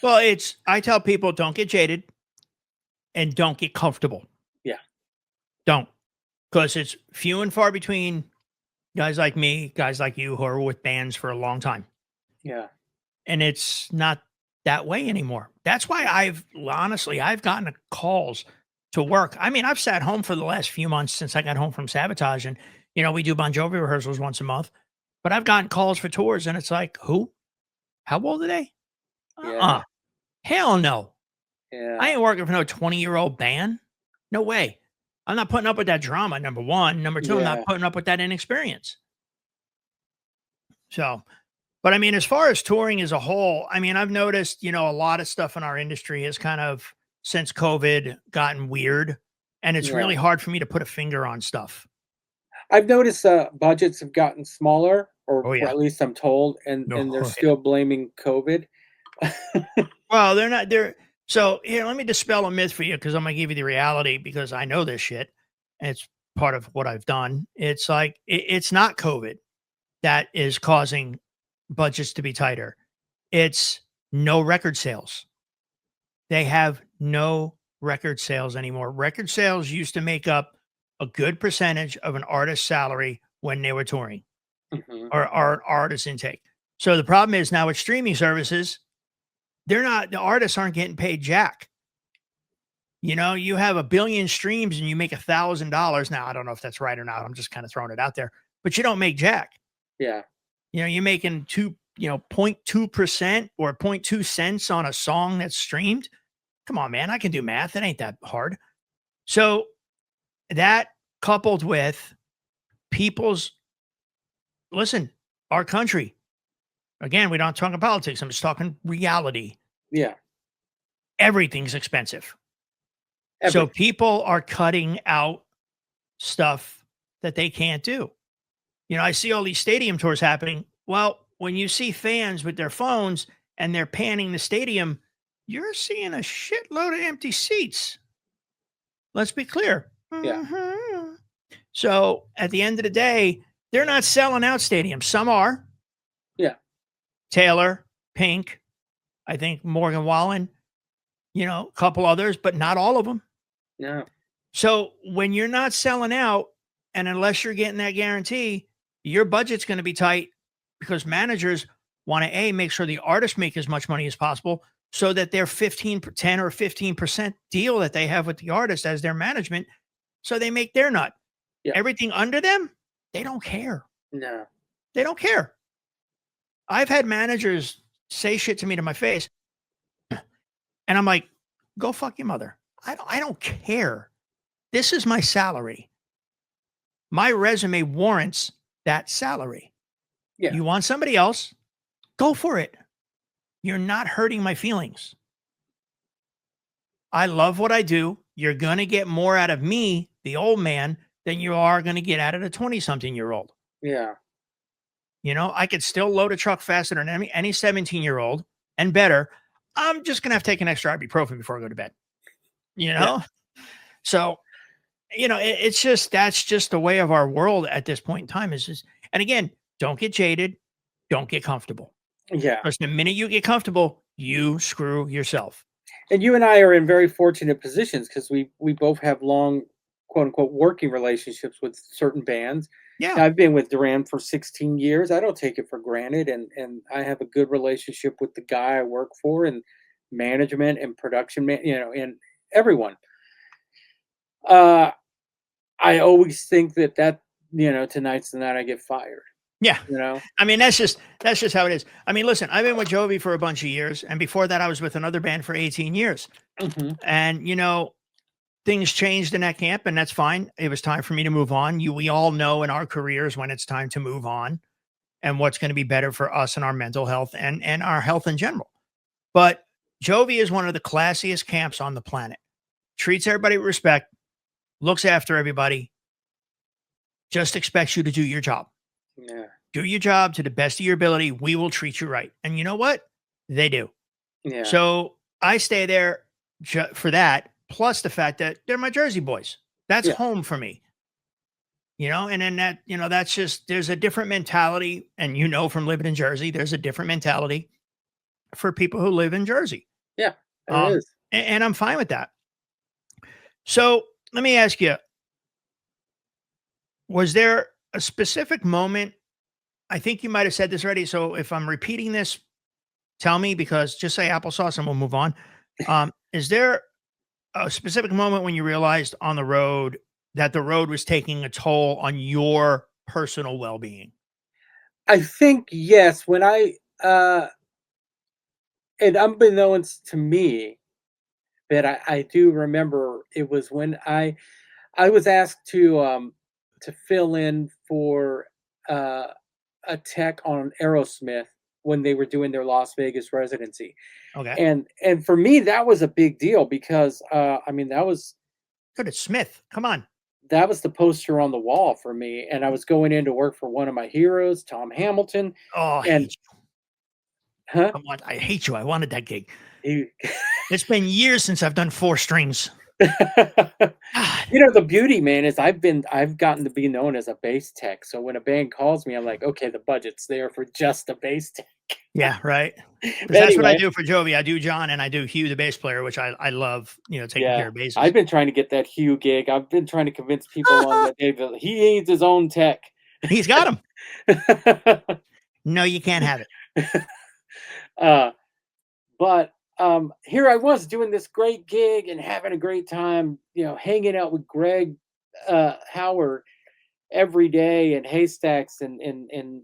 Well, I tell people, don't get jaded and don't get comfortable. Yeah. Don't, because it's few and far between guys like me, guys like you who are with bands for a long time. Yeah. And it's not that way anymore. That's why I've gotten calls to work. I mean, I've sat home for the last few months since I got home from Sabotage, and we do Bon Jovi rehearsals once a month. But I've gotten calls for tours, and it's like, who? How old are they? Yeah. Hell no. I Yeah. ain't working for no 20-year-old band. No way. I'm not putting up with that drama, number one. Number two, I'm Yeah. not putting up with that inexperience. So, but I mean, as far as touring as a whole, I mean, I've noticed, a lot of stuff in our industry has kind of, since COVID, gotten weird. And it's Yeah. really hard for me to put a finger on stuff. I've noticed budgets have gotten smaller, Oh, or yeah. at least I'm told, and No. they're Oh, yeah. still blaming COVID. Well, they're not there. So here, let me dispel a myth for you, because I'm gonna give you the reality, because I know this shit. And it's part of what I've done. It's like it's not COVID that is causing budgets to be tighter. It's no record sales. They have no record sales anymore. Record sales used to make up a good percentage of an artist's salary when they were touring, Mhm. or artist intake. So the problem is now with streaming services, the artists aren't getting paid jack. You have a billion streams and you make $1,000. Now, I don't know if that's right or not. I'm just kind of throwing it out there, but you don't make jack. Yeah. You're making 0.2% or 0.2 cents on a song that's streamed. Come on, man. I can do math. It ain't that hard. So that, coupled with people's, listen, our country, again, we don't talk politics. I'm just talking reality. Yeah. Everything's expensive. So Everything. people are cutting out stuff that they can't do. I see all these stadium tours happening. Well, when you see fans with their phones and they're panning the stadium, you're seeing a shitload of empty seats. Let's be clear. Yeah. Mhm. So at the end of the day, they're not selling out stadiums. Some are. Yeah. Taylor, Pink, I think Morgan Wallen, a couple others, but not all of them. No. So when you're not selling out, and unless you're getting that guarantee, your budget's going to be tight, because managers want to make sure the artists make as much money as possible, so that their 10 or 15% deal that they have with the artist as their management, so they make their nut. Yeah. Everything under them, they don't care. No. They don't care. I've had managers say shit to me to my face, and I'm like, go fuck your mother. I don't care. This is my salary. My resume warrants that salary. Yeah. You want somebody else? Go for it. you're not hurting my feelings. I love what I do. You're going to get more out of me, the old man, than you are going to get out of the 20-something-year-old. Yeah. You know, I could still load a truck faster than any 17-year-old and better. I'm just going to have to take an extra ibuprofen before I go to bed. You Yeah. know? So, it's just that's just the way of our world at this point in time is just, and again, don't get jaded, don't get comfortable. Yeah. Because the minute you get comfortable, you screw yourself. And you and I are in very fortunate positions because we both have long, quote unquote, working relationships with certain bands. Yeah. Now, I've been with Duran for 16 years. I don't take it for granted, and I have a good relationship with the guy I work for, and management and production, and everyone. Uh, I always think that tonight's the night I get fired. Yeah. You know. I mean, that's just how it is. I mean, listen, I've been with Jovi for a bunch of years, and before that, I was with another band for 18 years. Hmm. And things changed in that camp, and that's fine. It was time for me to move on. We all know in our careers when it's time to move on, and what's going to be better for us and our mental health and our health in general. But Jovi is one of the classiest camps on the planet. Treats everybody with respect, looks after everybody, just expects you to do your job. Yeah. Do your job to the best of your ability. We will treat you right. And you know what? They do. Yeah. So I stay there for that, plus the fact that they're my Jersey boys. That's Yeah. home for me. And then that's just, there's a different mentality. And from living in Jersey, there's a different mentality for people who live in Jersey. Yeah. There is. And I'm fine with that. So let me ask you, was there a specific moment? I think you might have said this already. So if I'm repeating this, tell me, because just say applesauce and we'll move on. Is there a specific moment when you realized on the road that the road was taking a toll on your personal well-being? I think yes. When and unbeknownst to me, that I do remember it was when I was asked to fill in for uh, a tech on Aerosmith when they were doing their Las Vegas residency, Okay. and for me that was a big deal because I mean Good. It's Smith. Come on. that was the poster on the wall for me, and I was going in to work for one of my heroes, Tom Hamilton, Oh, I and hate you. huh? Come on. I hate you. I wanted that gig. He, It's been years since I've done 4 strings. God. The beauty, man, is I've gotten to be known as a bass tech. So when a band calls me, I'm like, okay, the budget's there for just a bass tech. Yeah, right. Because that's what I Anyway, do for Jovi. I do John and I do Hugh, the bass player, which I love, taking yeah, care of basses. I've been trying to get that Hugh gig. I've been trying to convince people on that he needs his own tech. He's got him. No, you can't have it. uh, but here I was doing this great gig and having a great time, hanging out with Greg Howard every day, and Haystacks and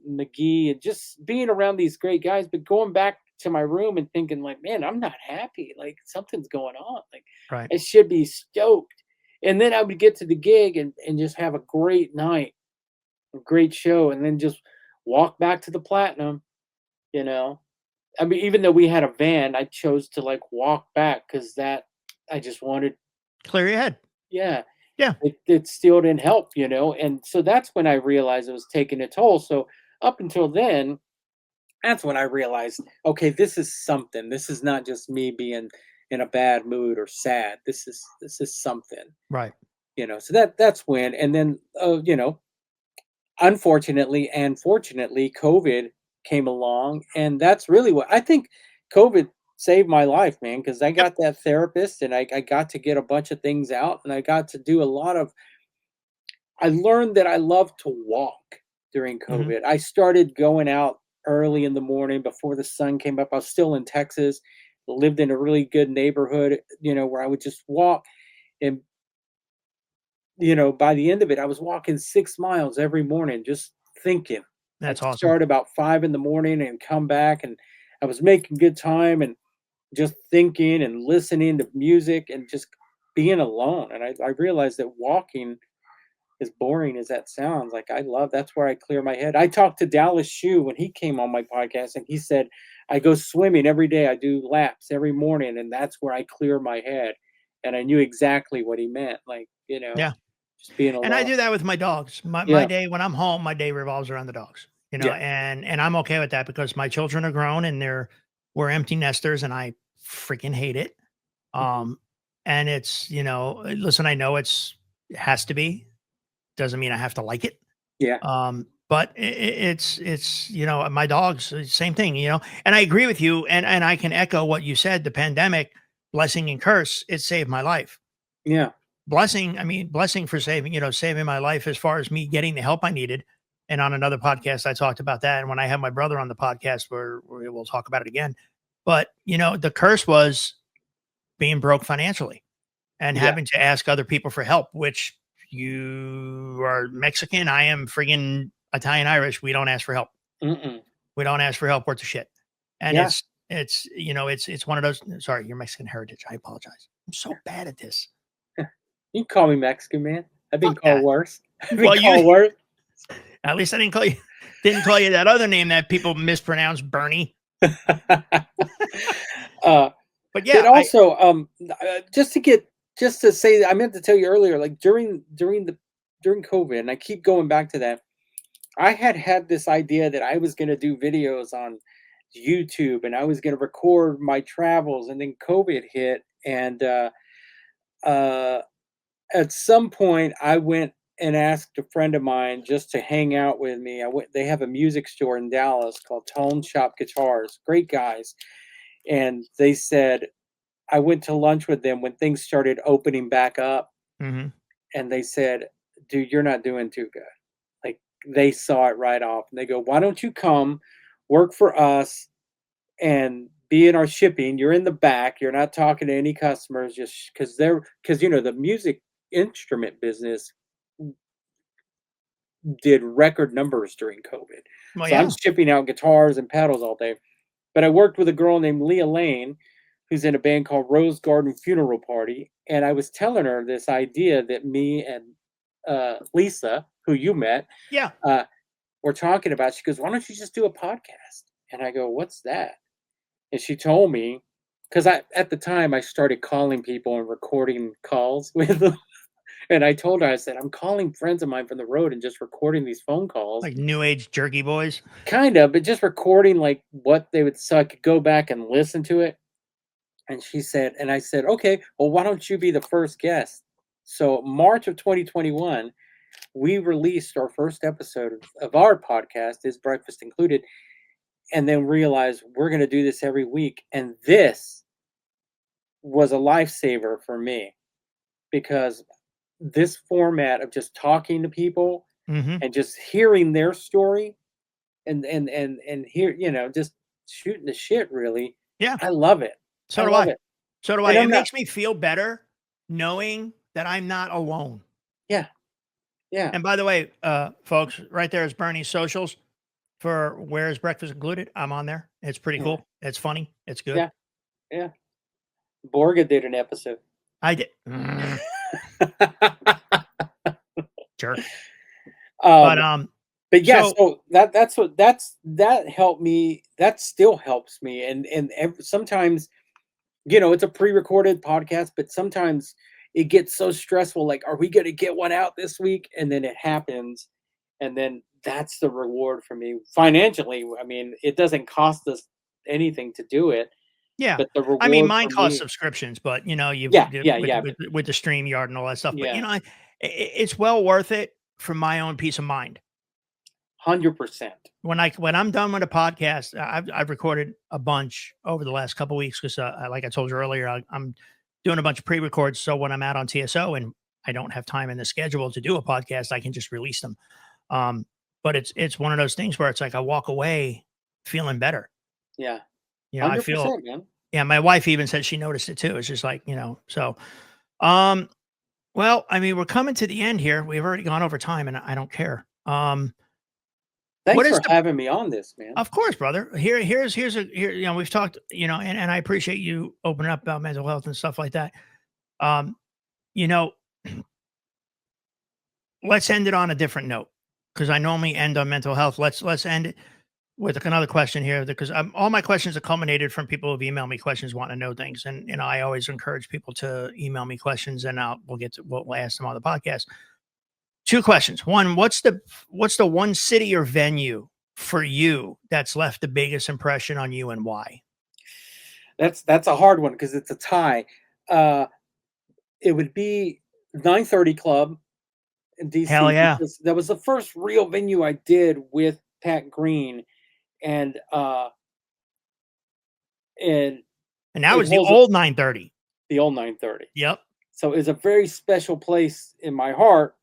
McGee, and just being around these great guys, but going back to my room and thinking like, man, I'm not happy. Like something's going on. Like Right. I should be stoked. And then I would get to the gig and just have a great night, a great show, and then just walk back to the Platinum, you know. I mean, even though we had a van, I chose to like walk back because that I just wanted, Clear your head. yeah, Yeah. it still didn't help, and so that's when I realized it was taking a toll. So up until then, that's when I realized, okay, this is something. This is not just me being in a bad mood or sad. This is something, Right. So that's when, and then unfortunately and fortunately, COVID came along, and that's really what I think. COVID saved my life, man, because I Yep. got that therapist, and I got to get a bunch of things out, and I got to do a lot of. I learned that I love to walk during Mhm. COVID. I started going out early in the morning before the sun came up. I was still in Texas, lived in a really good neighborhood, where I would just walk. And, by the end of it, I was walking 6 miles every morning, just thinking. That's I'd awesome. start about 5 in the morning and come back, and I was making good time and just thinking and listening to music and just being alone. And I realized that walking as boring as that sounds, like, that's where I clear my head. I talked to Dallas Shue when he came on my podcast, and he said, "I go swimming every day, I do laps every morning, and that's where I clear my head." And I knew exactly what he meant, like, Yeah. just being And I alone. do that with my dogs. My Yeah, day when I'm home, my day revolves around the dogs, yeah, and I'm okay with that because my children are grown and we're empty nesters and I freaking hate it. mhm, Um, and it's, listen, I know it has to be, doesn't mean I have to like it. yeah, But it's, my dogs, same thing, and I agree with you. And I can echo what you said, the pandemic, blessing and curse, it saved my life. yeah, Blessing, I mean, blessing for saving my life as far as me getting the help I needed. And on another podcast, I talked about that. And when I have my brother on the podcast, we'll talk about it again. But the curse was being broke financially and yeah, having to ask other people for help, which you are Mexican. I am friggin' Italian Irish. We don't ask for help. mm-mm, We don't ask for help worth a shit. And yeah. it's one of those. Sorry, your Mexican heritage. I apologize. I'm so bad at this. You can call me Mexican, man. I've been Fuck called that. worse. I've been Well, you called worse. at least I didn't call you that other name that people mispronounce, Bernie. uh, But but yeah, also, just to say, I meant to tell you earlier, like during COVID, and I keep going back to that. I had this idea that I was going to do videos on YouTube, and I was going to record my travels, and then COVID hit, and uh, at some point, I went and asked a friend of mine just to hang out with me. I went. They have a music store in Dallas called Tone Shop Guitars. Great guys, and they said I went to lunch with them when things started opening back up, mhm. and they said, "Dude, you're not doing too good." Like, they saw it right off, and they go, "Why don't you come work for us and be in our shipping? You're in the back. You're not talking to any customers, just because the music instrument business did record numbers during COVID. Well, So I'm yeah. shipping out guitars and pedals all day. But I worked with a girl named Leah Lane, who's in a band called Rose Garden Funeral Party. And I was telling her this idea that me and Lisa, who you met, Yeah. uh, were talking about. She goes, "Why don't you just do a podcast?" And I go, "What's that?" And she told me, because at the time I started calling people and recording calls with them. And I told her, I said, "I'm calling friends of mine from the road and just recording these phone calls." Like new age jerky boys. Kind of, but just recording like what they would, so I could go back and listen to it. And I said, "Okay, well, why don't you be the first guest?" So March of 2021, we released our first episode of our podcast, Is Breakfast Included? And then realized we're going to do this every week. And this was a lifesaver for me, because this format of just talking to people Mhm. and just hearing their story and hear, just shooting the shit, really. Yeah. I love it. I So do love I. it. So do I. And It I'm not. makes me feel better knowing that I'm not alone. Yeah, yeah, And by the way, folks, right there is Bernie's socials for Where is Breakfast Included. I'm on there. It's pretty yeah, cool. It's funny. It's good. yeah, yeah. Borga did an episode. I did. Jerk. But um but yeah, so so that helped me, that still helps me. And sometimes, it's a pre-recorded podcast, but sometimes it gets so stressful, like, are we going to get one out this week? And then it happens, and then that's the reward for me financially. I mean, it doesn't cost us anything to do it, yeah, but the I mean, reward mine for costs me. subscriptions, but you've Yeah, yeah, with yeah, but with the StreamYard and all that stuff. But yeah, it's well worth it for my own peace of mind. 100%. When I'm done with a podcast, I've recorded a bunch over the last couple weeks because, like I told you earlier, I'm doing a bunch of pre-records. So when I'm out on TSO and I don't have time in the schedule to do a podcast, I can just release them. Um, but it's one of those things where it's like I walk away feeling better. Yeah, I feel 100%, man. yeah. My wife even said she noticed it too. It's just like so. Um, well, I mean, we're coming to the end here. We've already gone over time, and I don't care. What Thanks is for the having me on this, man. Of course, brother. Here, we've talked, and I appreciate you opening up about mental health and stuff like that. Um, you know, let's end it on a different note because I normally end on mental health. Let's end it with another question here because all my questions are culminated from people who've emailed me questions, wanting to know things, and I always encourage people to email me questions, and we'll ask them on the podcast. Two questions. One, what's the one city or venue for you that's left the biggest impression on you, and why? That's a hard one because it's a tie. Uh, it would be 930 Club in Hell DC yeah! because that was the first real venue I did with Pat Green, and and And that it was the holds old 930. the old 930. Yep. So it's a very special place in my heart.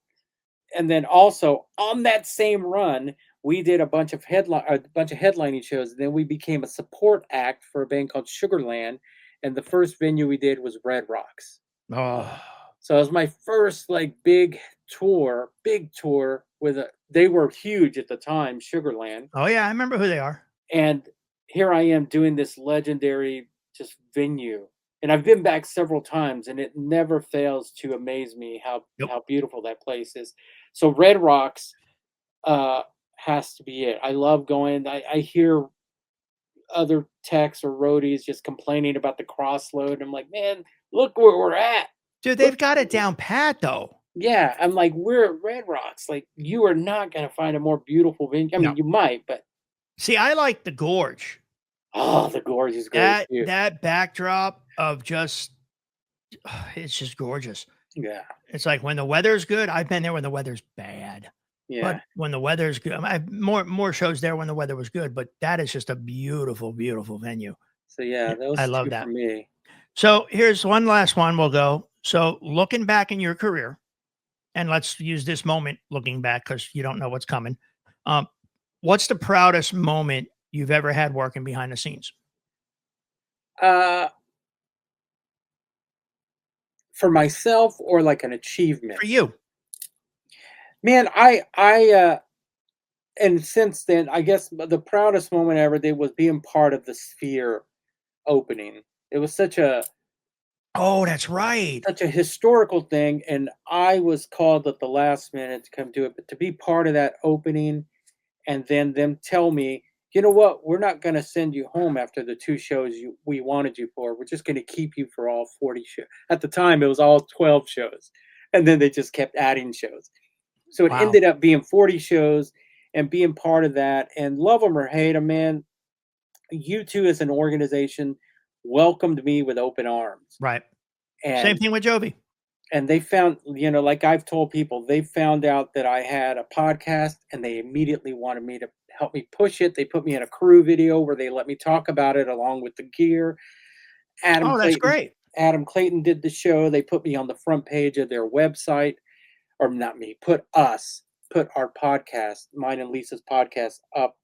And then also on that same run, we did a bunch of headlining shows. And then we became a support act for a band called Sugarland, and the first venue we did was Red Rocks. Oh, So it was my first like big tour with a. They were huge at the time, Sugarland, oh yeah, I remember who they are. and here I am doing this legendary just venue. And I've been back several times, and it never fails to amaze me Yep. how beautiful that place is. So Red Rocks uh, has to be it. I love going. I hear other techs or roadies just complaining about the crossload. I'm like, man, look where we're at. Dude, Look, they've got it down pat though. yeah. I'm like, we're at Red Rocks. Like, you are not gonna find a more beautiful venue. I No. mean, you might, but See, I like the gorge. oh, the gorge is great That too. that backdrop of just it's just gorgeous. Yeah, It's like when the weather's good, I've been there when the weather's bad. But yeah. when the weather's good, I've more shows there when the weather was good, but that is just a beautiful, beautiful venue. So yeah, Yeah, I those love two for that. me. So here's one last one we'll go. So looking back in your career, and let's use this moment looking back because you don't know what's coming. Um, what's the proudest moment you've ever had working behind the scenes Uh, for myself or like an for achievement. you? Man, and since then, I guess the proudest moment I ever did was being part of the Sphere opening. It was Oh, that's right. such a historical thing, and I was called at the last minute to come do it. But to be part of that opening, and then them tell me, you know what, we're not going to send you home after the two shows we wanted you for. We're just going to keep you for all 40 shows. At the time, it was all 12 shows, and then they just kept adding shows. So it Wow. ended up being 40 shows, and being part of that. And love them or hate them, man, you two as an organization welcomed me with open arms. Right. Same And thing with Jovi. they found, like I've told people, they found out that I had a podcast, and they immediately wanted me to help me push it. They put me in a crew video where they let me talk about it along with the gear. Adam Oh, that's Clayton great. Adam Clayton did the show. They put me on the front page of their website, or not me, put our podcast, mine and Lisa's podcast, up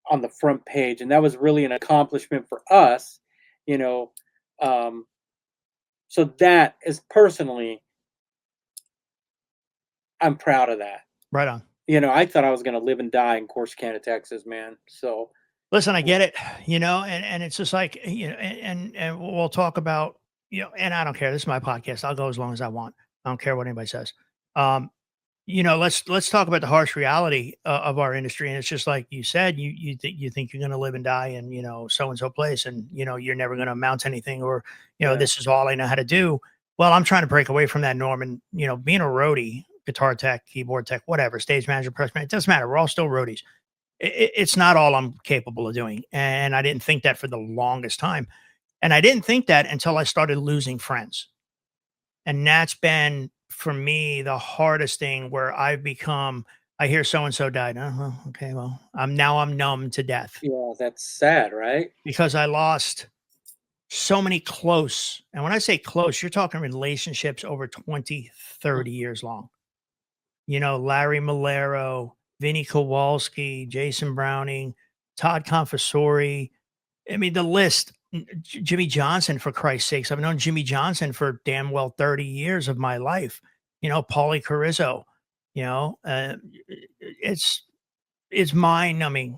on the front page, and that was really an accomplishment for us, you know. Um, so that is personally, I'm proud of that. Right on. I thought I was gonna live and die in Corsicana, Texas, man. So Listen, I get it, and it's just like, and we'll talk about, and I don't care. This is my podcast. I'll go as long as I want. I don't care what anybody says. Um, let's talk about the harsh reality of our industry. And it's just like you said, you think you're going to live and die in, so and so place, and you're never going to amount to anything, or yeah, this is all I know how to do. Well, I'm trying to break away from that norm, and being a roadie, guitar tech, keyboard tech, whatever, stage manager, press man, it doesn't matter. We're all still roadies. It's not all I'm capable of doing. And I didn't think that for the longest time. And I didn't think that until I started losing friends. And that's been for me the hardest thing where I hear so and so died. Oh, okay, well, I'm numb to death yeah, that's sad, right? because I lost so many close. And when I say close, you're talking relationships over 20, Mm, 30 years long. Larry Malero, Vinny Kowalski, Jason Browning, Todd Confessori. I mean, the list. Jimmy Johnson, for Christ's sakes. I've known Jimmy Johnson for damn well 30 years of my life. Paulie Carrizzo. It's mind numbing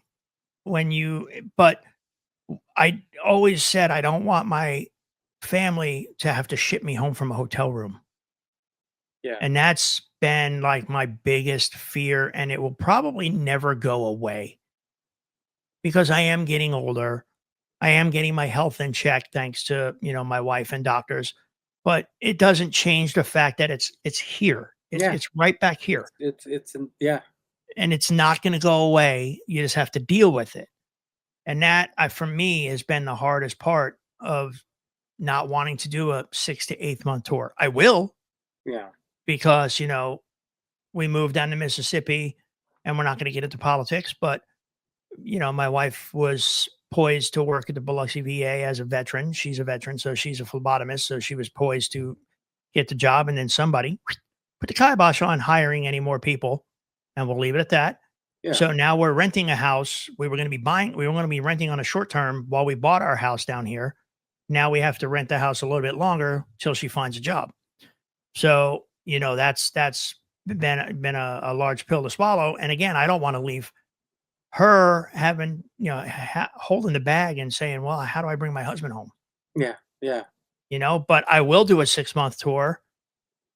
but I always said I don't want my family to have to ship me home from a hotel room. Yeah. And that's been like my biggest fear, and it will probably never go away because I am getting older. I am getting my health in check thanks to, my wife and doctors, but it doesn't change the fact that it's here. It's Yeah. it's right back here, Yeah. and it's not going to go away. You just have to deal with it. And that, for me, has been the hardest part of not wanting to do a 6 to 8 month tour. I will, Yeah. because, we moved down to Mississippi, and we're not going to get into politics, but, my wife was poised to work at the Biloxi VA as a veteran. She's a veteran, so she's a phlebotomist. So she was poised to get the job. And then somebody put the kibosh on hiring any more people. And we'll leave it at that. Yeah. So now we're renting a house. We were going to be renting on a short term while we bought our house down here. Now we have to rent the house a little bit longer till she finds a job. So, that's been a large pill to swallow. And again, I don't want to leave her having, holding the bag and saying, well, how do I bring my husband home? Yeah. Yeah. But I will do a 6 month tour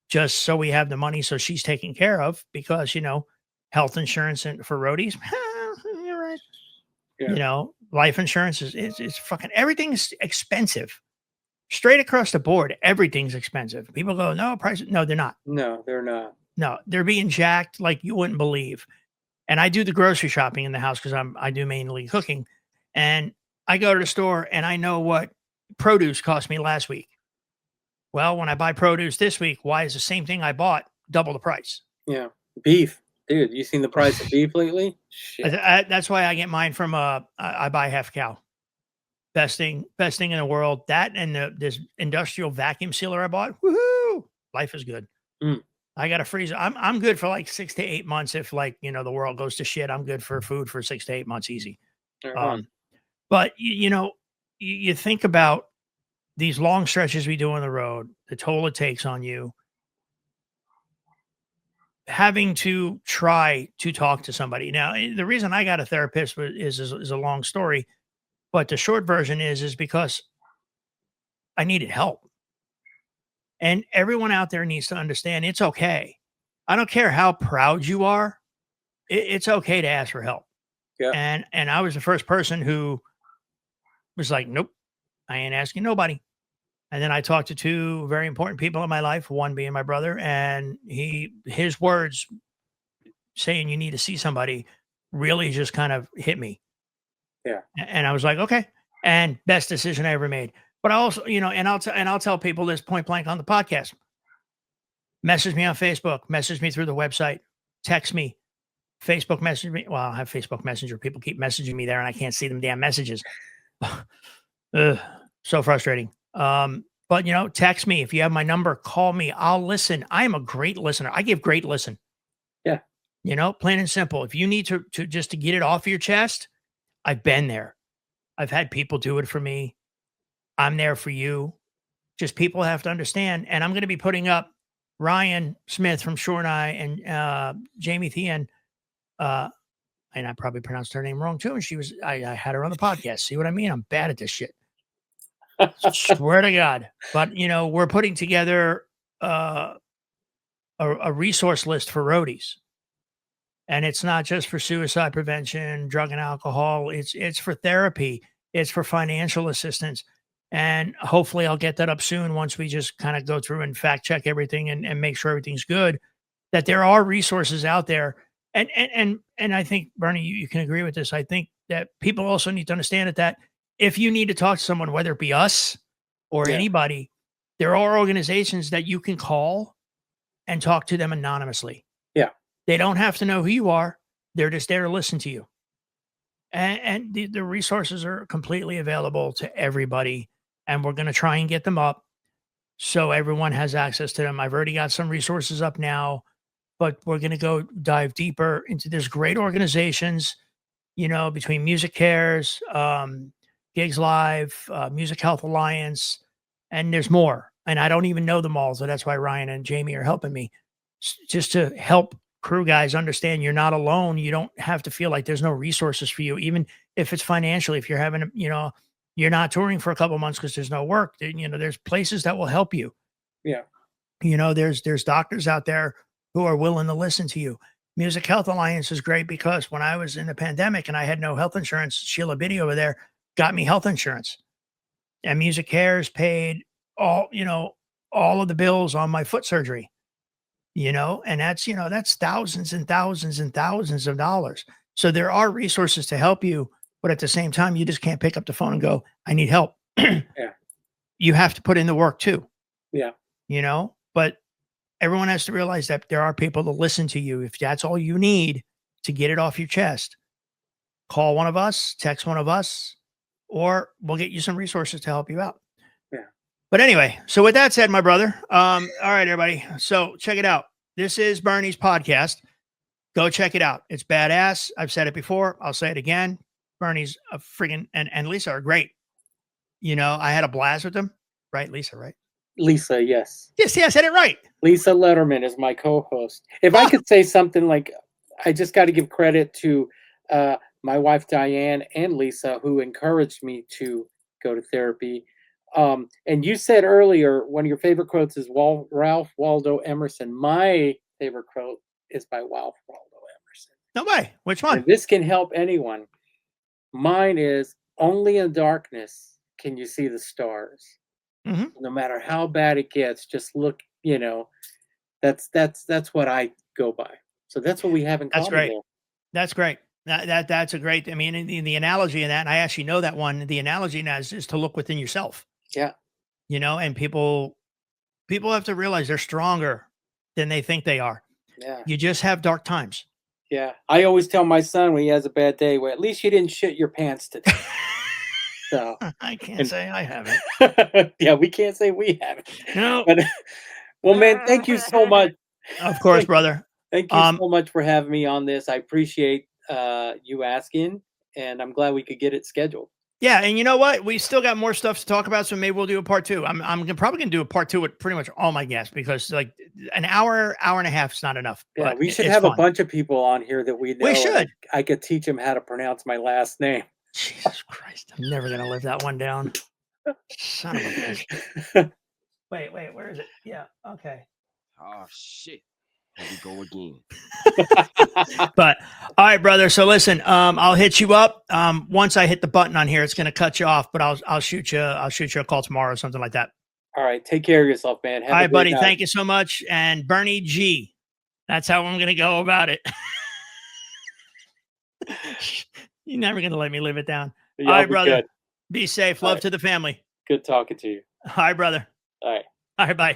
just so we have the money so she's taken care of because, health insurance and for roadies, you're right. Yeah. Life insurance is fucking everything's expensive. Straight across the board, everything's expensive. People go, no, prices. No, they're not. No, they're not. No, they're being jacked like you wouldn't believe. And I do the grocery shopping in the house because I do mainly cooking. And I go to the store and I know what produce cost me last week. Well, when I buy produce this week, why is the same thing I bought double the price? Yeah. Beef. Dude, you seen the price of beef lately? Shit. That's why I get mine from I buy half cow. Best thing in the world. That and this industrial vacuum sealer I bought. Woohoo! Life is good. Mm. I got a freezer. I'm good for like 6 to 8 months. If the world goes to shit, I'm good for food for 6 to 8 months easy. Right on. But you think about these long stretches we do on the road, the toll it takes on you, having to try to talk to somebody. Now, the reason I got a therapist is a long story, but the short version is because I needed help. And everyone out there needs to understand it's okay. I don't care how proud you are. It's okay to ask for help. Yeah. And I was the first person who was like, nope, I ain't asking nobody. And then I talked to two very important people in my life, one being my brother, and his words saying you need to see somebody really just kind of hit me. Yeah. And I was like, okay. And best decision I ever made. But I also, and I'll tell people this point blank on the podcast. Message me on Facebook, message me through the website, text me, Facebook message me. Well, I have Facebook Messenger. People keep messaging me there and I can't see them damn messages. Ugh, so frustrating. But text me. If you have my number, call me. I'll listen. I am a great listener. I give great listen. Yeah. Plain and simple. If you need to just to get it off your chest, I've been there. I've had people do it for me. I'm there for you. Just people have to understand. And I'm going to be putting up Ryan Smith from Shore and I and Jamie Thien. And I probably pronounced her name wrong too. And I had her on the podcast. See what I mean? I'm bad at this shit. Swear to God. But, we're putting together a resource list for roadies. And it's not just for suicide prevention, drug and alcohol. It's for therapy. It's for financial assistance. And hopefully I'll get that up soon once we just kind of go through and fact check everything and make sure everything's good, that there are resources out there. And I think, Bernie, you can agree with this. I think that people also need to understand that if you need to talk to someone, whether it be us or anybody, there are organizations that you can call and talk to them anonymously. Yeah. They don't have to know who you are. They're just there to listen to you. And the resources are completely available to everybody. And we're going to try and get them up so everyone has access to them. I've already got some resources up now, but we're going to go dive deeper into this great organizations, between Music Cares, Gigs Live, Music Health Alliance, and there's more. And I don't even know them all. So that's why Ryan and Jamie are helping me just to help crew guys understand you're not alone. You don't have to feel like there's no resources for you, even if it's financially. If you're having, you're not touring for a couple months because there's no work, there's places that will help you. Yeah. You know, there's doctors out there who are willing to listen to you. Music Health Alliance is great because when I was in the pandemic and I had no health insurance, Sheila Biddy over there got me health insurance. And Music Cares paid all, you know, all of the bills on my foot surgery, you know, and that's, you know, that's thousands and thousands and thousands of dollars. So there are resources to help you, but at the same time, you just can't pick up the phone and go, I need help. Yeah. You have to put in the work too, Yeah. you know, but everyone has to realize that there are people to listen to you. If that's all you need to get it off your chest, call one of us, text one of us, or we'll get you some resources to help you out. Yeah. But anyway, so with that said, my brother, all right, everybody. So check it out. This is Bernie's podcast. Go check it out. It's badass. I've said it before. I'll say it again. Bernie's a friggin' and Lisa are great. You know, I had a blast with them. Right, Lisa, right? Lisa, yes. Yes, I said it right. Lisa Letterman is my co-host. If I could say something like, I just got to give credit to my wife, Diane, and Lisa, who encouraged me to go to therapy. And you said earlier, one of your favorite quotes is Ralph Waldo Emerson. My favorite quote is by Ralph Waldo Emerson. No way. Which one? And this can help anyone. Mine is, only in darkness can you see the stars. Mm-hmm. No matter how bad it gets, just look, you know, that's what I go by. So that's what we have in common. That's great. There. That's great. That's a great, I mean, in the analogy in that, and I actually know that one, the analogy in that is to look within yourself. Yeah. You know, and people have to realize they're stronger than they think they are. Yeah. You just have dark times. Yeah. I always tell my son when he has a bad day, well, at least you didn't shit your pants today. So I can't say I haven't. Yeah, we can't say we haven't. No. But, well, man, thank you so much. Of course, brother. Thank you so much for having me on this. I appreciate you asking, and I'm glad we could get it scheduled. Yeah, and you know what? We still got more stuff to talk about, so maybe we'll do a part 2. I'm probably gonna do a part 2 with pretty much all my guests because like an hour and a half is not enough. Yeah, we should have a bunch of people on here that we know. We should. I could teach them how to pronounce my last name. Jesus Christ, I'm never gonna live that one down. Son of a bitch. Wait, where is it? Yeah, okay. Oh shit. Here we go again. But all right, brother. So listen, I'll hit you up. Once I hit the button on here, it's gonna cut you off, but I'll shoot you a call tomorrow or something like that. All right, take care of yourself, man. All right, buddy. Thank you so much. And Bernie G. That's how I'm gonna go about it. You're never gonna let me live it down. All right, brother. Good. Be safe. Love to the family. Good talking to you. All right, brother. All right. All right, bye.